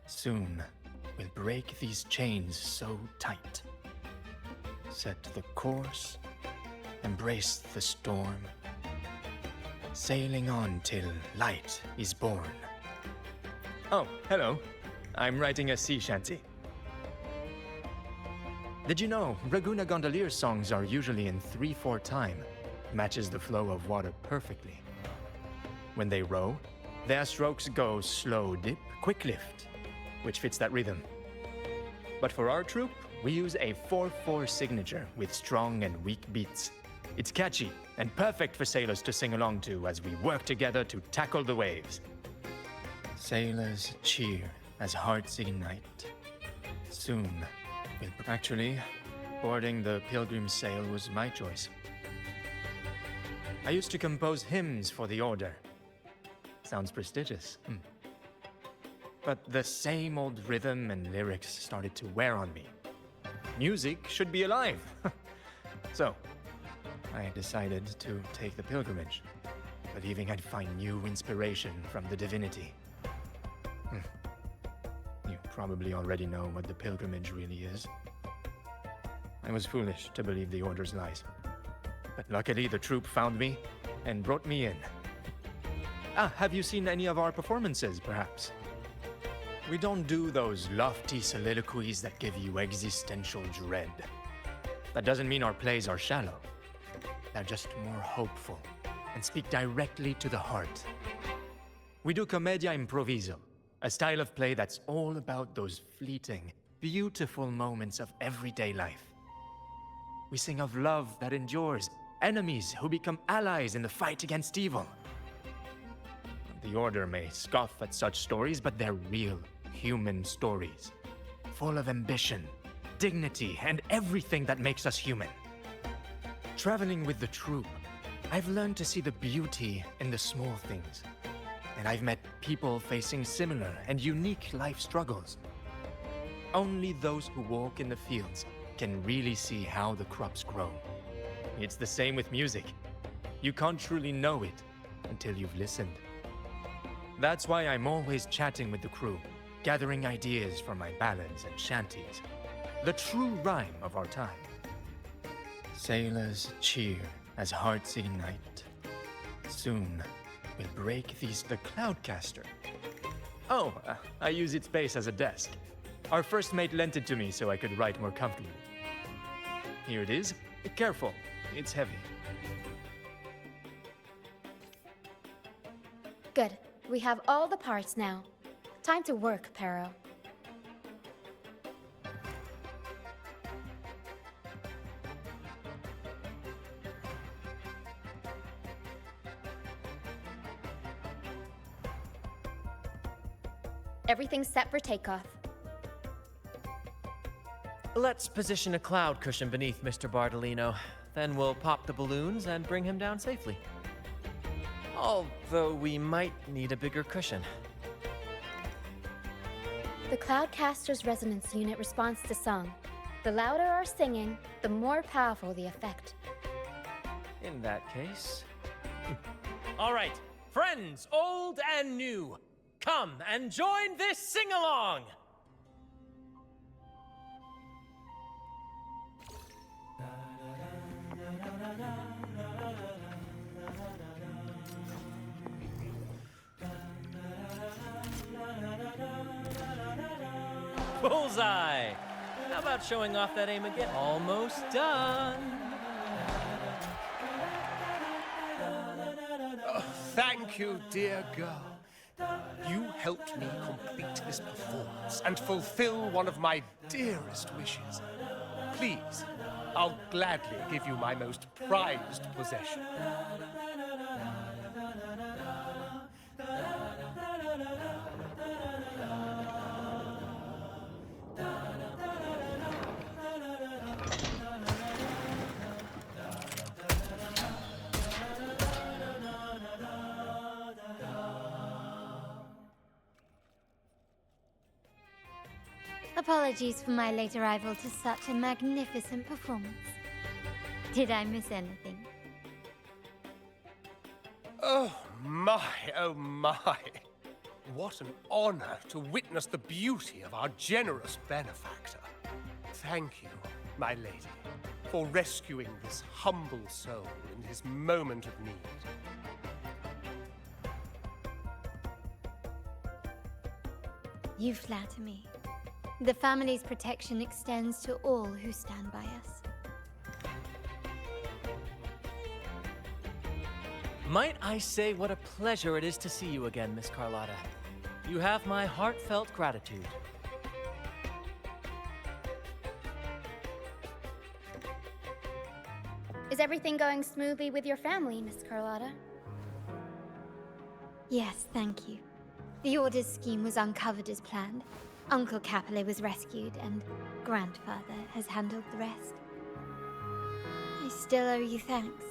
F: Soon we'll break these chains so tight. Set the course, embrace the storm, sailing on till light is born. Oh, hello. I'm writing a sea shanty. Did you know Raguna Gondolier's songs are usually in 3/4 time? Matches the flow of water perfectly. When they row, their strokes go slow dip, quick lift, which fits that rhythm. But for our troupe, we use a 4/4 signature with strong and weak beats. It's catchy and perfect for sailors to sing along to as we work together to tackle the waves. Sailors cheer as hearts ignite. Soon, actually, boarding the Pilgrim's Sail was my choice. I used to compose hymns for the order. Sounds prestigious. But the same old rhythm and lyrics started to wear on me. Music should be alive. So, I decided to take the pilgrimage, believing I'd find new inspiration from the divinity. You probably already know what the pilgrimage really is. I was foolish to believe the order's lies. But luckily the troupe found me and brought me in. Have you seen any of our performances, perhaps? We don't do those lofty soliloquies that give you existential dread. That doesn't mean our plays are shallow. They're just more hopeful and speak directly to the heart. We do commedia improviso, a style of play that's all about those fleeting, beautiful moments of everyday life. We sing of love that endures, enemies who become allies in the fight against evil. The Order may scoff at such stories, but they're real, human stories. Full of ambition, dignity, and everything that makes us human. Traveling with the troupe, I've learned to see the beauty in the small things. And I've met people facing similar and unique life struggles. Only those who walk in the fields can really see how the crops grow. It's the same with music. You can't truly know it until you've listened. That's why I'm always chatting with the crew, gathering ideas for my ballads and shanties. The true rhyme of our time. Sailors cheer as hearts ignite. Soon, we'll break the Cloudcaster. Oh, I use its base as a desk. Our first mate lent it to me so I could write more comfortably. Here it is. Careful, it's heavy.
A: Good. We have all the parts now. Time to work, Pero. Everything's set for takeoff.
E: Let's position a cloud cushion beneath Mr. Bardolino. Then we'll pop the balloons and bring him down safely. Although we might need a bigger cushion.
A: The Cloudcaster's resonance unit responds to song. The louder our singing, the more powerful the effect.
E: In that case... All right, friends, old and new, come and join this sing-along! Bullseye! How about showing off that aim again? Almost done.
J: Thank you, dear girl. You helped me complete this performance and fulfill one of my dearest wishes. Please, I'll gladly give you my most prized possession.
I: Apologies for my late arrival to such a magnificent performance. Did I miss anything?
J: Oh my, oh my. What an honor to witness the beauty of our generous benefactor. Thank you, my lady, for rescuing this humble soul in his moment of need.
I: You flatter me. The family's protection extends to all who stand by us.
E: Might I say what a pleasure it is to see you again, Miss Carlotta. You have my heartfelt gratitude.
A: Is everything going smoothly with your family, Miss Carlotta?
I: Yes, thank you. The Order's scheme was uncovered as planned. Uncle Capilet was rescued, and Grandfather has handled the rest. I still owe you thanks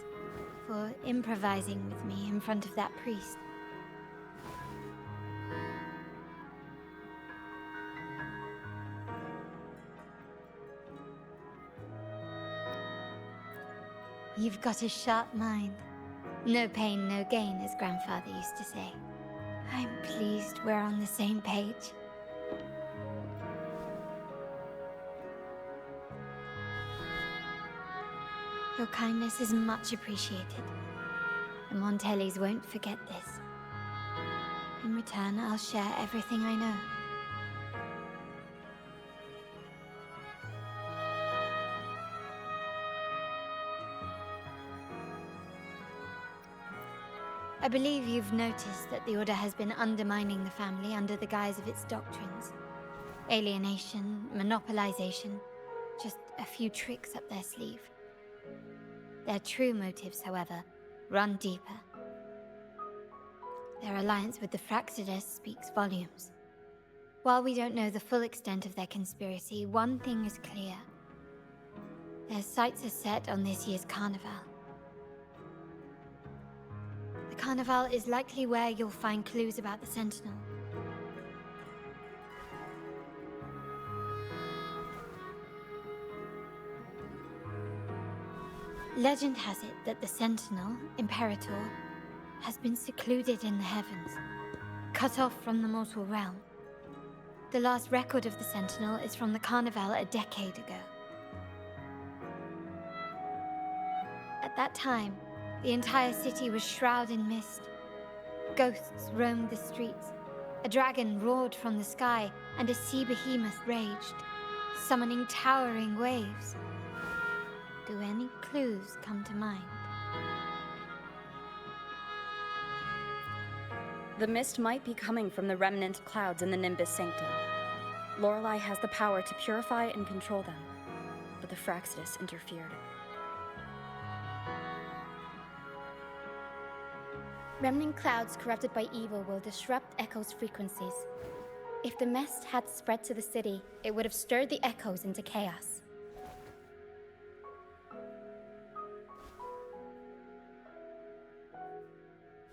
I: for improvising with me in front of that priest. You've got a sharp mind. No pain, no gain, as Grandfather used to say. I'm pleased we're on the same page. Your kindness is much appreciated. The Montellis won't forget this. In return, I'll share everything I know. I believe you've noticed that the Order has been undermining the family under the guise of its doctrines. Alienation, monopolization, just a few tricks up their sleeve. Their true motives, however, run deeper. Their alliance with the Fraxides speaks volumes. While we don't know the full extent of their conspiracy, one thing is clear. Their sights are set on this year's carnival. The carnival is likely where you'll find clues about the Sentinel. Legend has it that the Sentinel, Imperator, has been secluded in the heavens, cut off from the mortal realm. The last record of the Sentinel is from the Carnival a decade ago. At that time, the entire city was shrouded in mist. Ghosts roamed the streets. A dragon roared from the sky, and a sea behemoth raged, summoning towering waves. Do any clues come to mind?
L: The mist might be coming from the remnant clouds in the Nimbus Sanctum. Lorelei has the power to purify and control them, but the Fraxides interfered.
A: Remnant clouds corrupted by evil will disrupt Echo's frequencies. If the mist had spread to the city, it would have stirred the Echoes into chaos.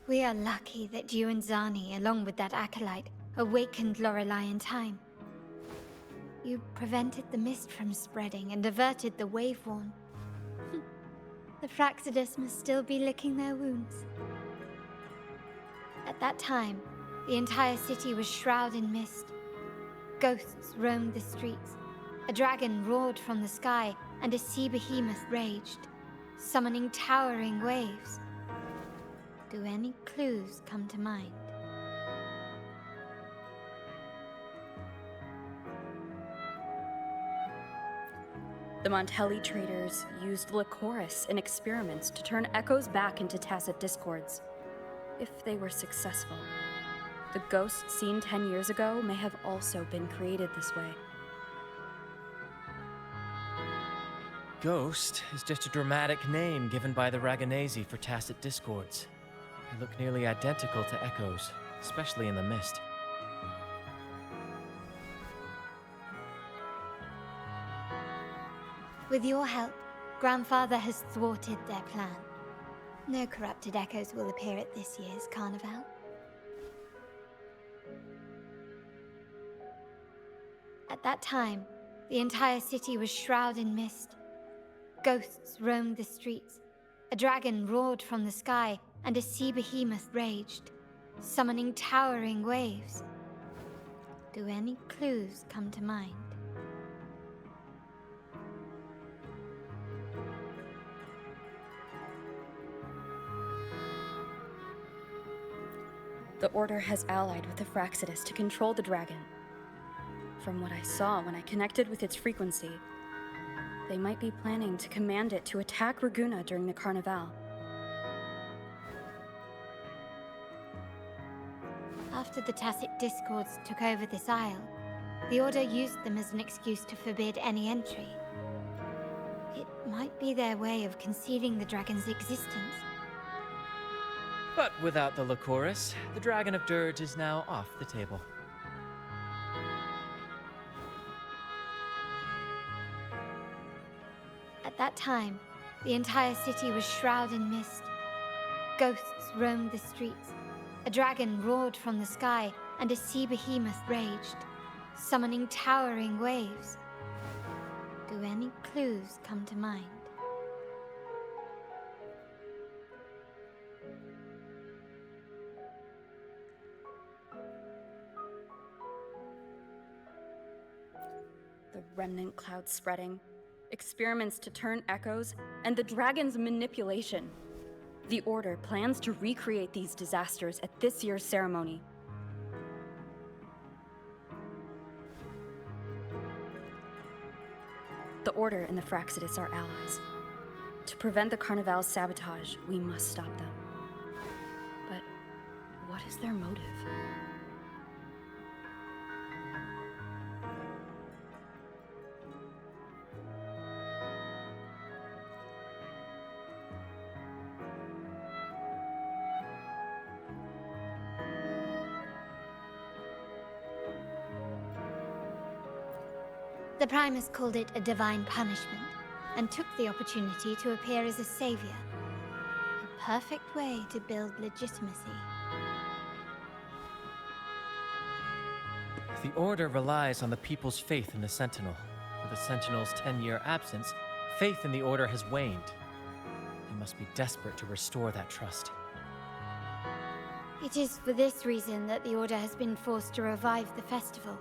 I: We are lucky that you and Zani, along with that acolyte, awakened Lorelei in time. You prevented the mist from spreading and averted the Wave-Worn. The Fraxides must still be licking their wounds. At that time, the entire city was shrouded in mist. Ghosts roamed the streets. A dragon roared from the sky, and a sea behemoth raged, summoning towering waves. Do any clues come to mind?
L: The Montelli traders used Lycoris in experiments to turn echoes back into tacit discords. If they were successful, the ghosts seen 10 years ago may have also been created this way.
E: Ghost is just a dramatic name given by the Raganesi for tacit discords. They look nearly identical to echoes, especially in the mist.
I: With your help, Grandfather has thwarted their plan. No corrupted echoes will appear at this year's carnival. At that time, the entire city was shrouded in mist. Ghosts roamed the streets. A dragon roared from the sky, and a sea behemoth raged, summoning towering waves. Do any clues come to mind?
L: The Order has allied with the Fraxidus to control the dragon. From what I saw when I connected with its frequency, they might be planning to command it to attack Raguna during the Carnival.
I: After the Tacit Discords took over this isle, the Order used them as an excuse to forbid any entry. It might be their way of concealing the dragon's existence.
E: But without the Lycoris, the Dragon of Dirge is now off the table.
I: At that time, the entire city was shrouded in mist. Ghosts roamed the streets. A dragon roared from the sky, and a sea behemoth raged, summoning towering waves. Do any clues come to mind?
L: The remnant cloud spreading, experiments to turn echoes, and the dragon's manipulation. The Order plans to recreate these disasters at this year's ceremony. The Order and the Fraxidus are allies. To prevent the Carnival's sabotage, we must stop them. But what is their motive?
I: The Primus called it a divine punishment, and took the opportunity to appear as a savior. A perfect way to build legitimacy.
E: The Order relies on the people's faith in the Sentinel. With the Sentinel's 10-year absence, faith in the Order has waned. They must be desperate to restore that trust.
I: It is for this reason that the Order has been forced to revive the festival.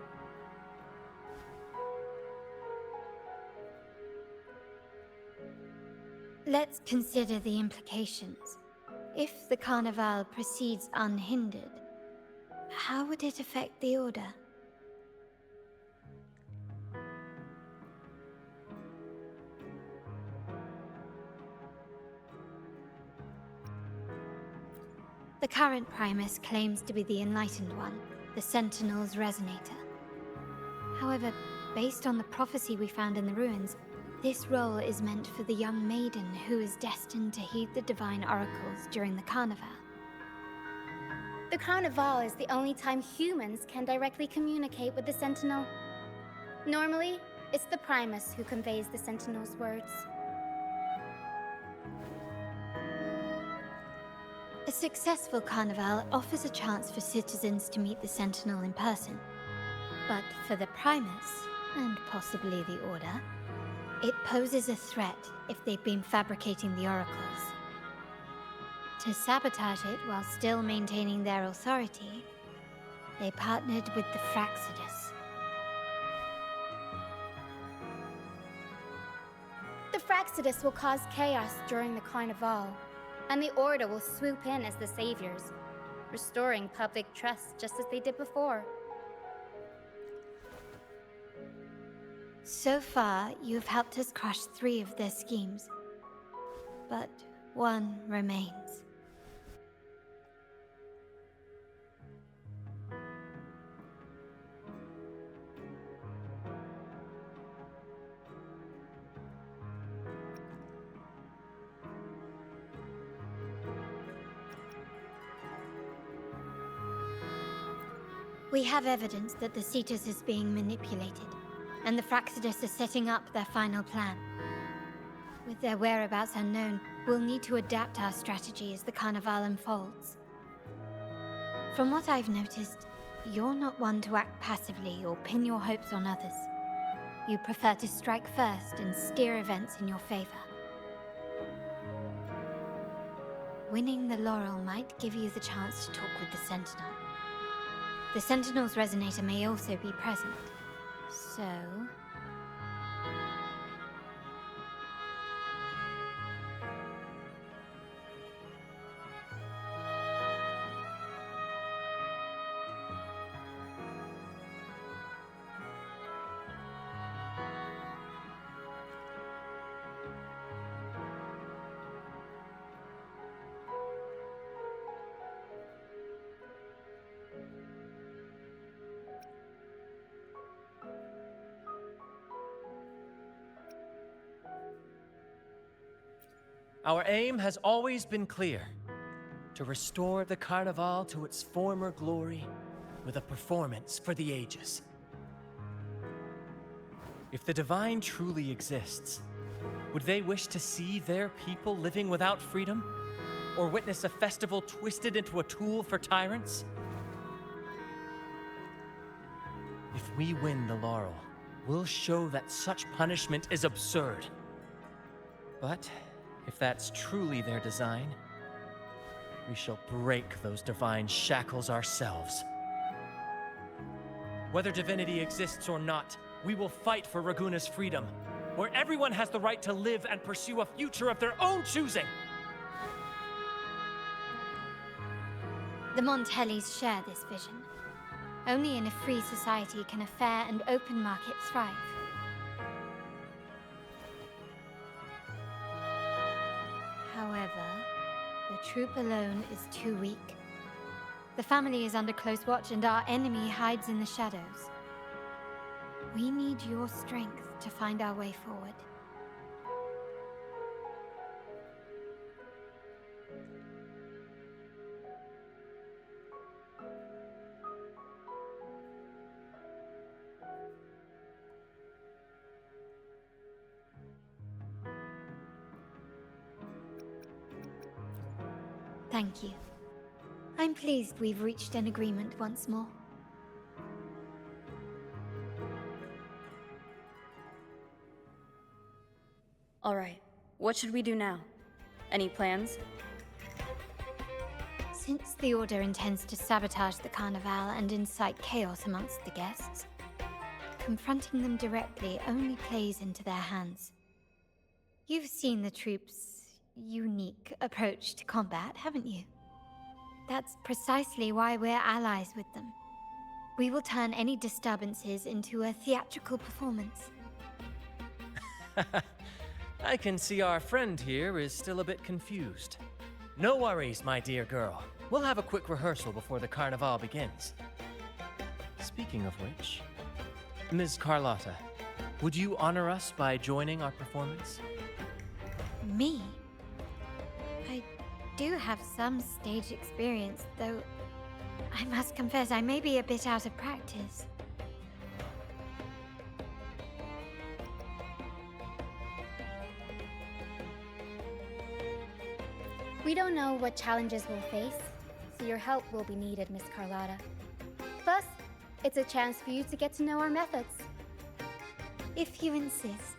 I: Let's consider the implications. If the Carnival proceeds unhindered, how would it affect the Order? The current Primus claims to be the Enlightened One, the Sentinel's Resonator. However, based on the prophecy we found in the ruins, this role is meant for the young maiden who is destined to heed the divine oracles during the Carnival.
A: The Carnival is the only time humans can directly communicate with the Sentinel. Normally, it's the Primus who conveys the Sentinel's words.
I: A successful Carnival offers a chance for citizens to meet the Sentinel in person. But for the Primus, and possibly the Order, it poses a threat if they've been fabricating the oracles. To sabotage it while still maintaining their authority, they partnered with the Fraxidus.
A: The Fraxidus will cause chaos during the Carnival, and the Order will swoop in as the saviors, restoring public trust just as they did before.
I: So far, you've helped us crush 3 of their schemes. But one remains. We have evidence that the Cetus is being manipulated, and the Fractsidus are setting up their final plan. With their whereabouts unknown, we'll need to adapt our strategy as the Carnival unfolds. From what I've noticed, you're not one to act passively or pin your hopes on others. You prefer to strike first and steer events in your favor. Winning the laurel might give you the chance to talk with the Sentinel. The Sentinel's resonator may also be present, so...
E: Our aim has always been clear: to restore the Carnival to its former glory with a performance for the ages. If the Divine truly exists, would they wish to see their people living without freedom? Or witness a festival twisted into a tool for tyrants? If we win the laurel, we'll show that such punishment is absurd. But if that's truly their design, we shall break those divine shackles ourselves. Whether divinity exists or not, we will fight for Raguna's freedom, where everyone has the right to live and pursue a future of their own choosing.
I: The Montellis share this vision. Only in a free society can a fair and open market thrive. However, the troop alone is too weak. The family is under close watch and our enemy hides in the shadows. We need your strength to find our way forward. Thank you. I'm pleased we've reached an agreement once more.
L: All right, what should we do now? Any plans?
I: Since the Order intends to sabotage the Carnival and incite chaos amongst the guests, confronting them directly only plays into their hands. You've seen the troops' unique approach to combat, haven't you? That's precisely why we're allies with them. We will turn any disturbances into a theatrical performance.
E: I can see our friend here is still a bit confused. No worries, my dear girl. We'll have a quick rehearsal before the Carnival begins. Speaking of which, Ms. Carlotta, would you honor us by joining our performance?
I: Me? I do have some stage experience, though I must confess I may be a bit out of practice.
A: We don't know what challenges we'll face, so your help will be needed, Miss Carlotta. Plus, it's a chance for you to get to know our methods.
I: If you insist.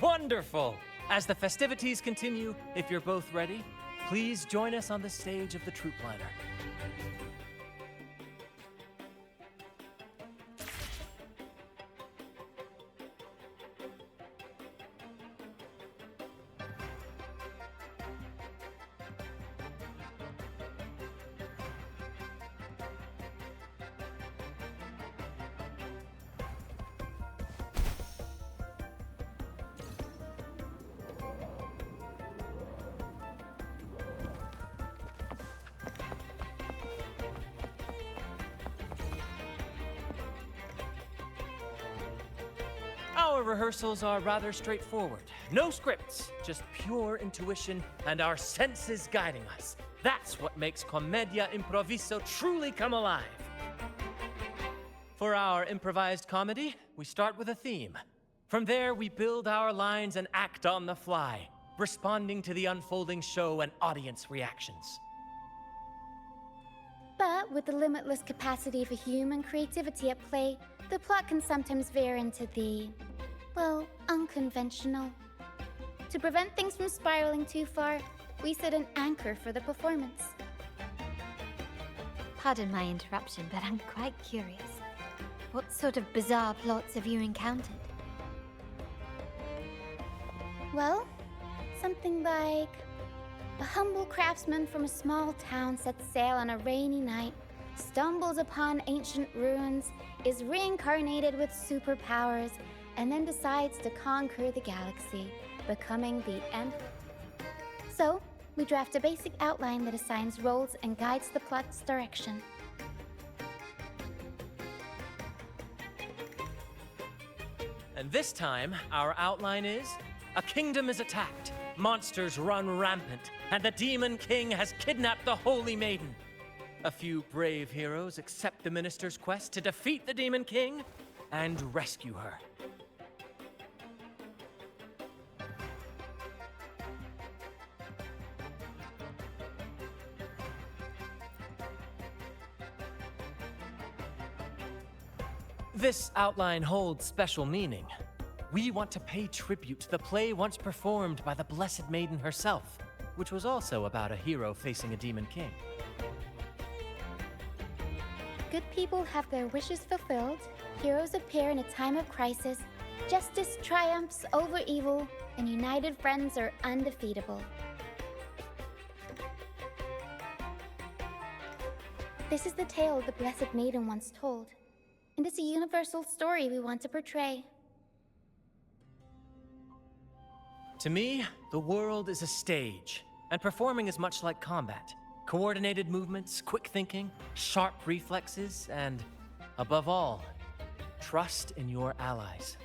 E: Wonderful! As the festivities continue, if you're both ready, please join us on the stage of the troop liner. Our rehearsals are rather straightforward. No scripts, just pure intuition and our senses guiding us. That's what makes Commedia Improviso truly come alive. For our improvised comedy, we start with a theme. From there, we build our lines and act on the fly, responding to the unfolding show and audience reactions.
A: But with the limitless capacity for human creativity at play, the plot can sometimes veer into the, well, unconventional. To prevent things from spiraling too far, we set an anchor for the performance.
I: Pardon my interruption, but I'm quite curious. What sort of bizarre plots have you encountered?
A: Well, something like a humble craftsman from a small town sets sail on a rainy night, stumbles upon ancient ruins, is reincarnated with superpowers, and then decides to conquer the galaxy, becoming the Emperor. So, we draft a basic outline that assigns roles and guides the plot's direction.
E: And this time, our outline is: a kingdom is attacked, monsters run rampant, and the Demon King has kidnapped the Holy Maiden. A few brave heroes accept the minister's quest to defeat the Demon King and rescue her. This outline holds special meaning. We want to pay tribute to the play once performed by the Blessed Maiden herself, which was also about a hero facing a Demon King.
A: Good people have their wishes fulfilled, heroes appear in a time of crisis, justice triumphs over evil, and united friends are undefeatable. This is the tale the Blessed Maiden once told, and it's a universal story we want to portray.
E: To me, the world is a stage, and performing is much like combat. Coordinated movements, quick thinking, sharp reflexes, and, above all, trust in your allies.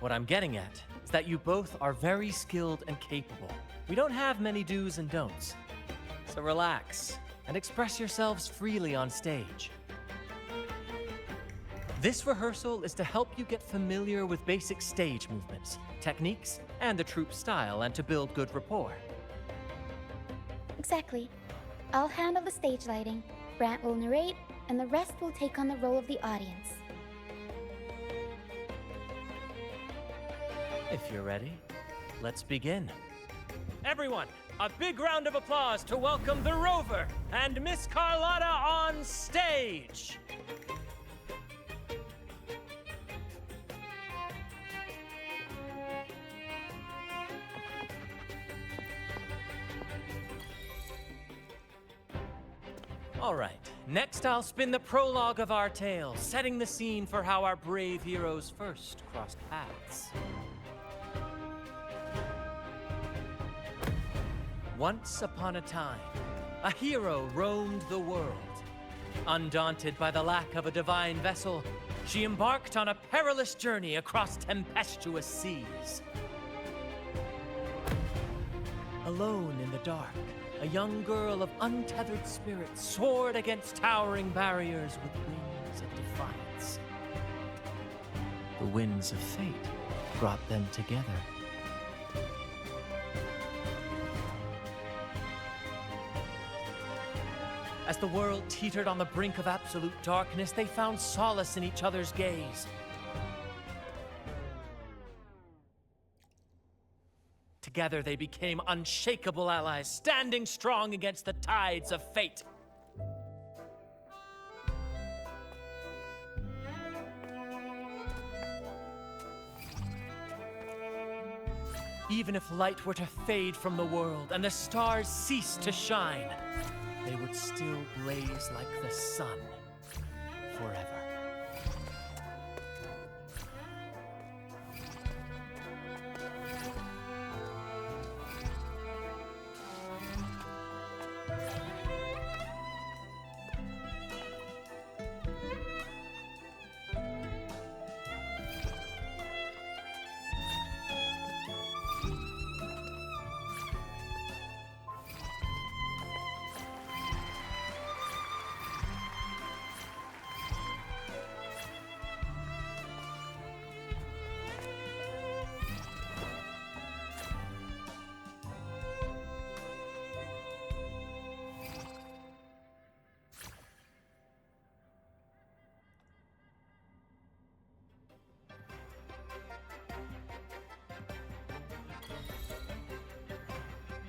E: What I'm getting at is that you both are very skilled and capable. We don't have many do's and don'ts. So relax and express yourselves freely on stage. This rehearsal is to help you get familiar with basic stage movements, techniques, and the troupe's style, and to build good rapport.
A: Exactly. I'll handle the stage lighting, Brant will narrate, and the rest will take on the role of the audience.
E: If you're ready, let's begin. Everyone, a big round of applause to welcome the Rover and Miss Carlotta on stage! All right, next I'll spin the prologue of our tale, setting the scene for how our brave heroes first crossed paths. Once upon a time, a hero roamed the world. Undaunted by the lack of a divine vessel, she embarked on a perilous journey across tempestuous seas. Alone in the dark, a young girl of untethered spirit soared against towering barriers with wings of defiance. The winds of fate brought them together. As the world teetered on the brink of absolute darkness, they found solace in each other's gaze. Together they became unshakable allies, standing strong against the tides of fate. Even if light were to fade from the world and the stars cease to shine, they would still blaze like the sun forever.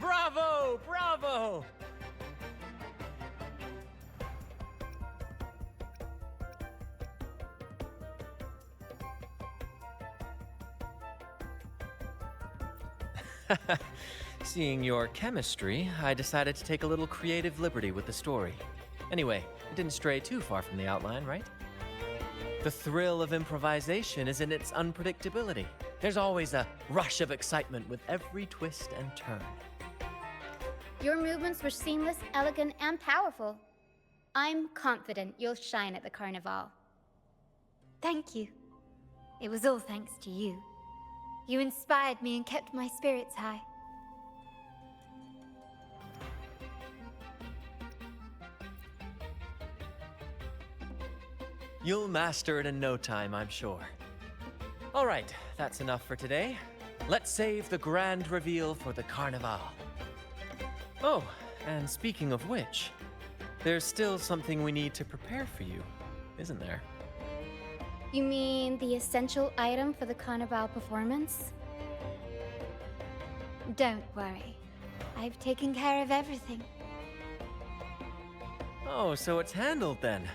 E: Bravo! Bravo! Seeing your chemistry, I decided to take a little creative liberty with the story. Anyway, it didn't stray too far from the outline, right? The thrill of improvisation is in its unpredictability. There's always a rush of excitement with every twist and turn.
A: Your movements were seamless, elegant, and powerful. I'm confident you'll shine at the Carnival.
I: Thank you. It was all thanks to you. You inspired me and kept my spirits high.
E: You'll master it in no time, I'm sure. All right, that's enough for today. Let's save the grand reveal for the Carnival. Oh, and speaking of which, there's still something we need to prepare for you, isn't there?
A: You mean the essential item for the Carnival performance?
I: Don't worry. I've taken care of everything.
E: Oh, so it's handled then.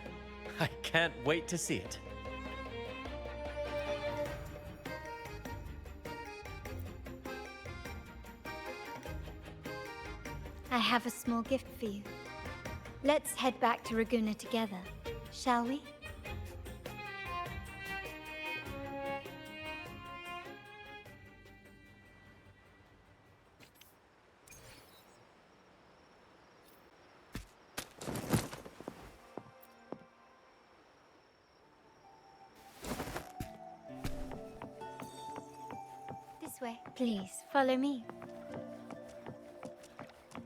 E: I can't wait to see it.
I: I have a small gift for you. Let's head back to Raguna together, shall we? This way. Please, follow me.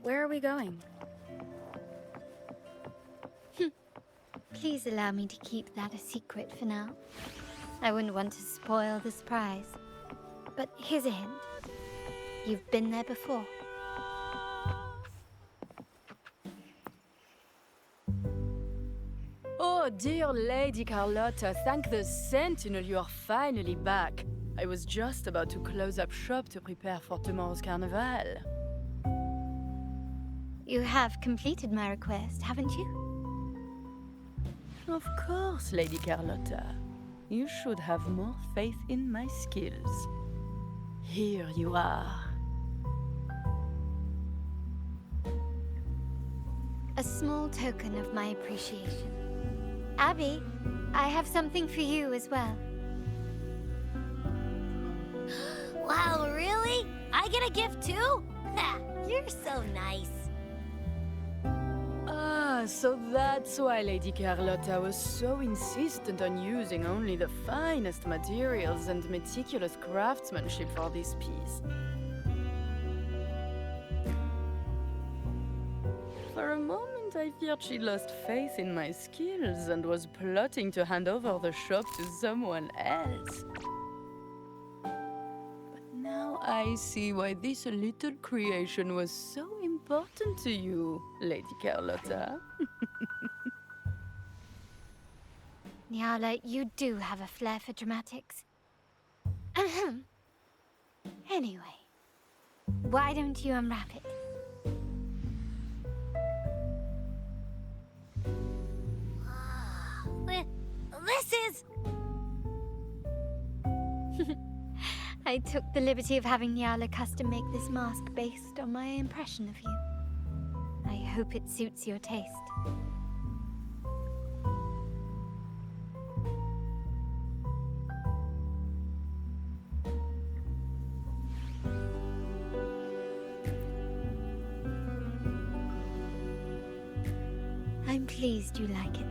L: Where are we going?
I: Please allow me to keep that a secret for now. I wouldn't want to spoil the surprise. But here's a hint. You've been there before.
M: Oh, dear Lady Carlotta, thank the Sentinel you are finally back. I was just about to close up shop to prepare for tomorrow's carnival.
I: You have completed my request, haven't you?
M: Of course, Lady Carlotta. You should have more faith in my skills. Here you are.
I: A small token of my appreciation. Abby, I have something for you as well.
G: Wow, really? I get a gift too? Ha, you're so nice.
M: Ah, so that's why Lady Carlotta was so insistent on using only the finest materials and meticulous craftsmanship for this piece. For a moment, I feared she lost faith in my skills and was plotting to hand over the shop to someone else. But now I see why this little creation was so important to you, Lady Carlotta.
I: Nyala, you do have a flair for dramatics. Ahem. Anyway, why don't you unwrap it?
G: This is...
I: I took the liberty of having Nyala custom make this mask based on my impression of you. I hope it suits your taste. I'm pleased you like it.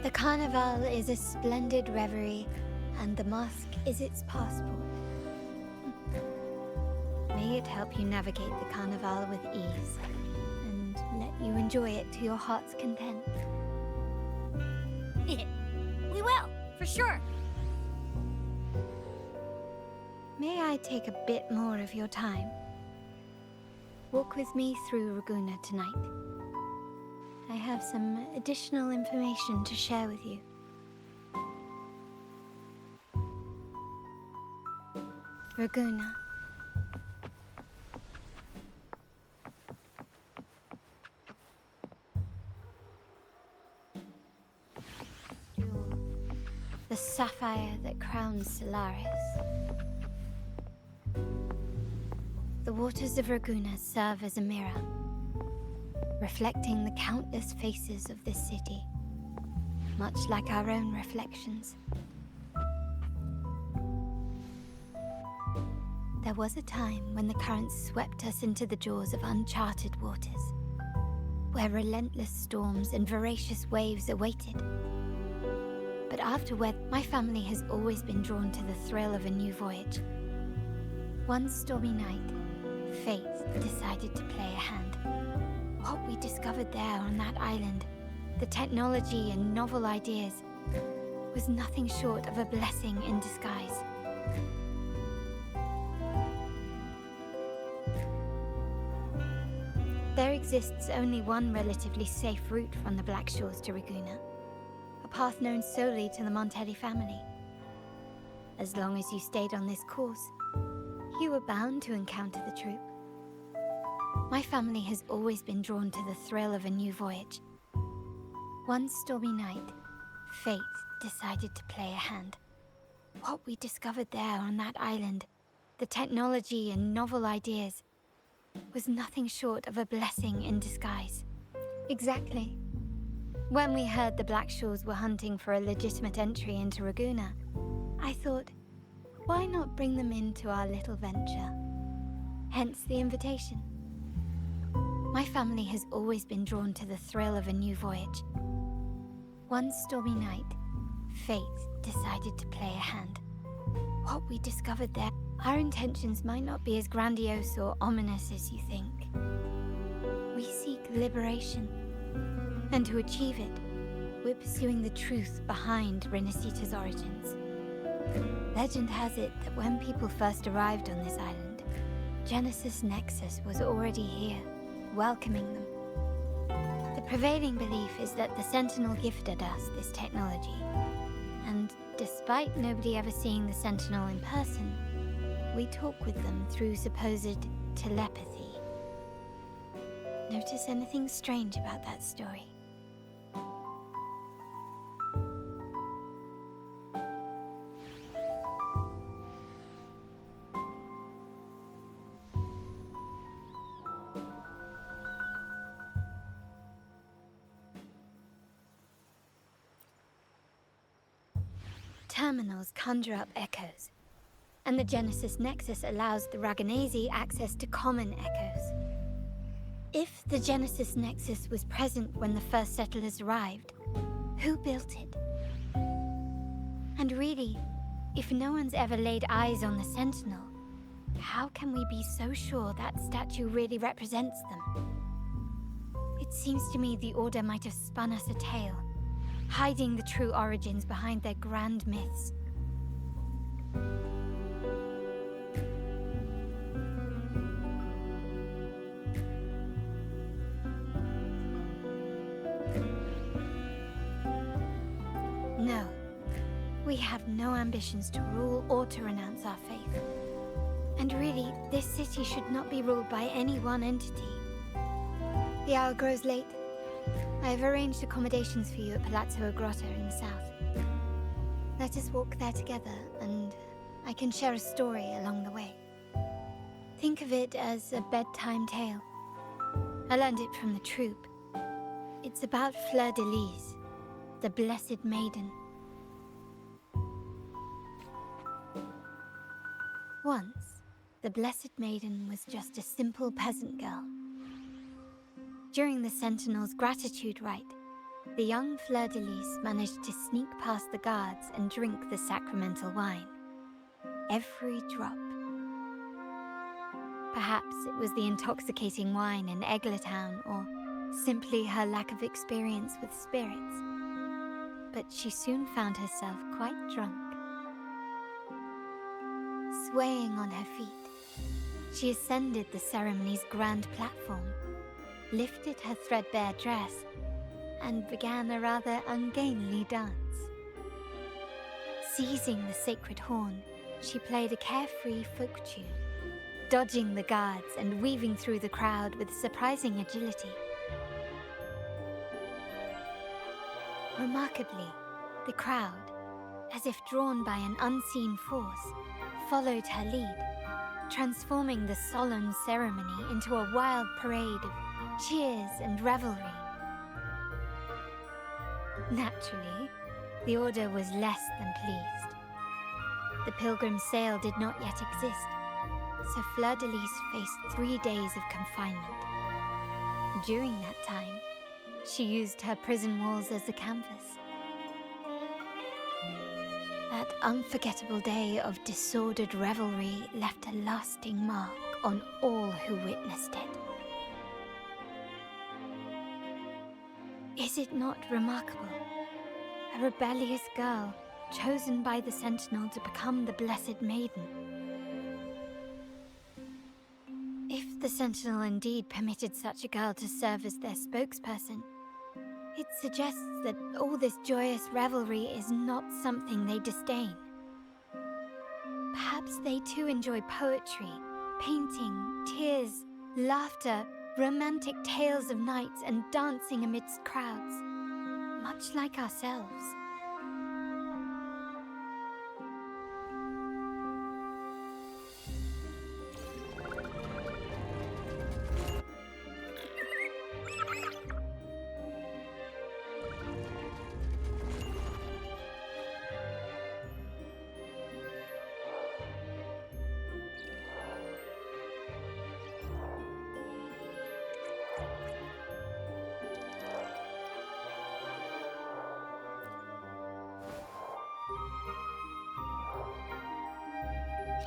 I: The Carnival is a splendid reverie, and the mask is its passport. May it help you navigate the Carnival with ease, and let you enjoy it to your heart's content.
G: We will, for sure.
I: May I take a bit more of your time? Walk with me through Raguna tonight. I have some additional information to share with you. Raguna. from Solaris. The waters of Raguna serve as a mirror, reflecting the countless faces of this city, much like our own reflections. There was a time when the currents swept us into the jaws of uncharted waters, where relentless storms and voracious waves awaited. But afterward, my family has always been drawn to the thrill of a new voyage. One stormy night, fate decided to play a hand. What we discovered there on that island, the technology and novel ideas, was nothing short of a blessing in disguise. There exists only one relatively safe route from the Black Shores to Raguna, a path known solely to the Montelli family. As long as you stayed on this course, you were bound to encounter the troop. My family has always been drawn to the thrill of a new voyage. One stormy night, fate decided to play a hand. What we discovered there on that island, the technology and novel ideas, was nothing short of a blessing in disguise. Exactly. When we heard the Black Shores were hunting for a legitimate entry into Raguna, I thought, why not bring them into our little venture? Hence the invitation. My family has always been drawn to the thrill of a new voyage. One stormy night, fate decided to play a hand. What we discovered there, our intentions might not be as grandiose or ominous as you think. We seek liberation, and to achieve it, we're pursuing the truth behind Renacita's origins. Legend has it that when people first arrived on this island, Genesis Nexus was already here, welcoming them. The prevailing belief is that the Sentinel gifted us this technology, and despite nobody ever seeing the Sentinel in person, we talk with them through supposed telepathy. Notice anything strange about that story? Terminals conjure up echoes, and the Genesis Nexus allows the Raganese access to common echoes. If the Genesis Nexus was present when the first settlers arrived, who built it? And really, if no one's ever laid eyes on the Sentinel, how can we be so sure that statue really represents them? It seems to me the Order might have spun us a tale, hiding the true origins behind their grand myths. No, we have no ambitions to rule or to renounce our faith. And really, this city should not be ruled by any one entity. The hour grows late. I have arranged accommodations for you at Palazzo Grotta in the south. Let us walk there together, and I can share a story along the way. Think of it as a bedtime tale. I learned it from the troop. It's about Fleur de Lis, the Blessed Maiden. Once, the Blessed Maiden was just a simple peasant girl. During the Sentinel's gratitude rite, the young Fleur de Lis managed to sneak past the guards and drink the sacramental wine. Every drop. Perhaps it was the intoxicating wine in Eglatown, or simply her lack of experience with spirits. But she soon found herself quite drunk. Swaying on her feet, she ascended the ceremony's grand platform, lifted her threadbare dress, and began a rather ungainly dance. Seizing the sacred horn, she played a carefree folk tune, dodging the guards and weaving through the crowd with surprising agility. Remarkably, the crowd, as if drawn by an unseen force, followed her lead, transforming the solemn ceremony into a wild parade of cheers and revelry. Naturally, the Order was less than pleased. The Pilgrim Sale did not yet exist, so Fleur-de-Lis faced 3 days of confinement. During that time, she used her prison walls as a canvas. That unforgettable day of disordered revelry left a lasting mark on all who witnessed it. Is it not remarkable? A rebellious girl chosen by the Sentinel to become the Blessed Maiden. If the Sentinel indeed permitted such a girl to serve as their spokesperson, it suggests that all this joyous revelry is not something they disdain. Perhaps they too enjoy poetry, painting, tears, laughter, romantic tales of nights, and dancing amidst crowds, much like ourselves.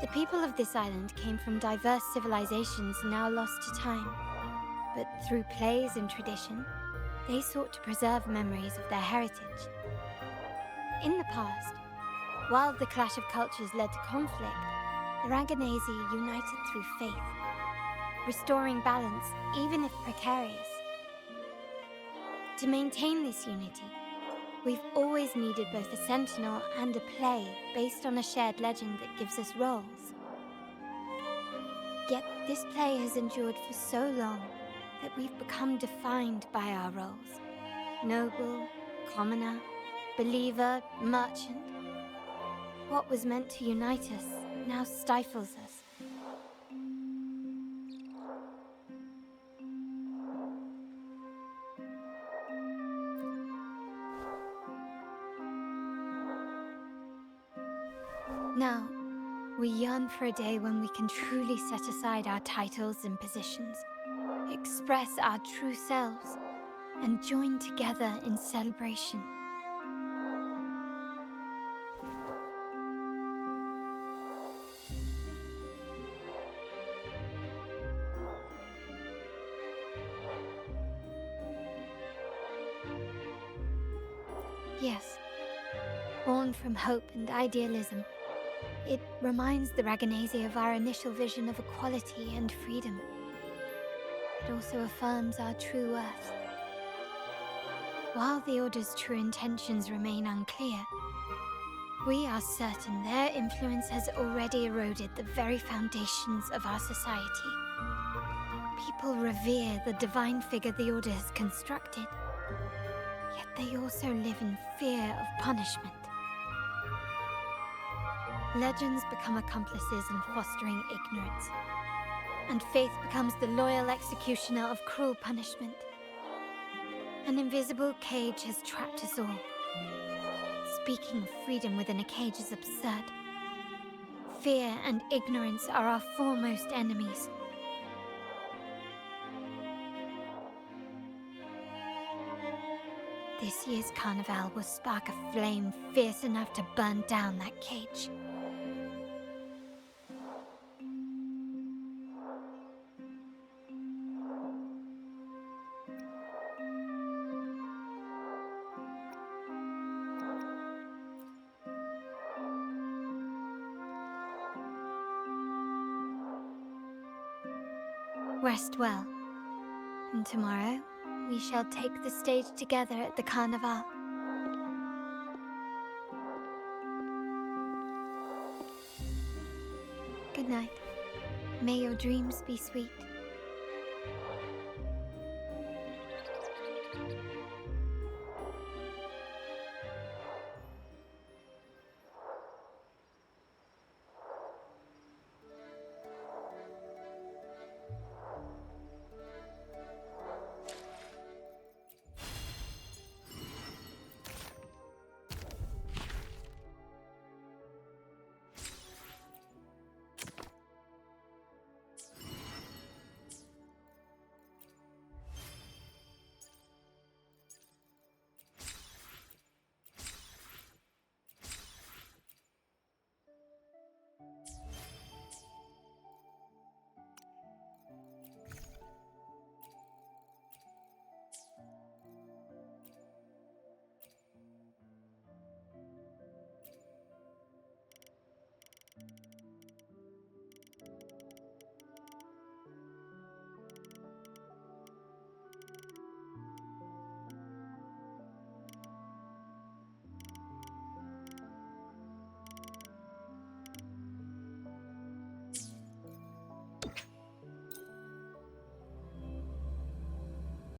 I: The people of this island came from diverse civilizations now lost to time, but through plays and tradition, they sought to preserve memories of their heritage. In the past, while the clash of cultures led to conflict, the Raganazi united through faith, restoring balance even if precarious. To maintain this unity, we've always needed both a sentinel and a play based on a shared legend that gives us roles. Yet this play has endured for so long that we've become defined by our roles. Noble, commoner, believer, merchant. What was meant to unite us now stifles us. Now, we yearn for a day when we can truly set aside our titles and positions, express our true selves, and join together in celebration. Yes, born from hope and idealism, it reminds the Raganazi of our initial vision of equality and freedom. It also affirms our true worth. While the Order's true intentions remain unclear, we are certain their influence has already eroded the very foundations of our society. People revere the divine figure the Order has constructed, yet they also live in fear of punishment. Legends become accomplices in fostering ignorance, and faith becomes the loyal executioner of cruel punishment. An invisible cage has trapped us all. Speaking of freedom within a cage is absurd. Fear and ignorance are our foremost enemies. This year's carnival will spark a flame fierce enough to burn down that cage. Rest well, and tomorrow we shall take the stage together at the Carnival. Good night. May your dreams be sweet.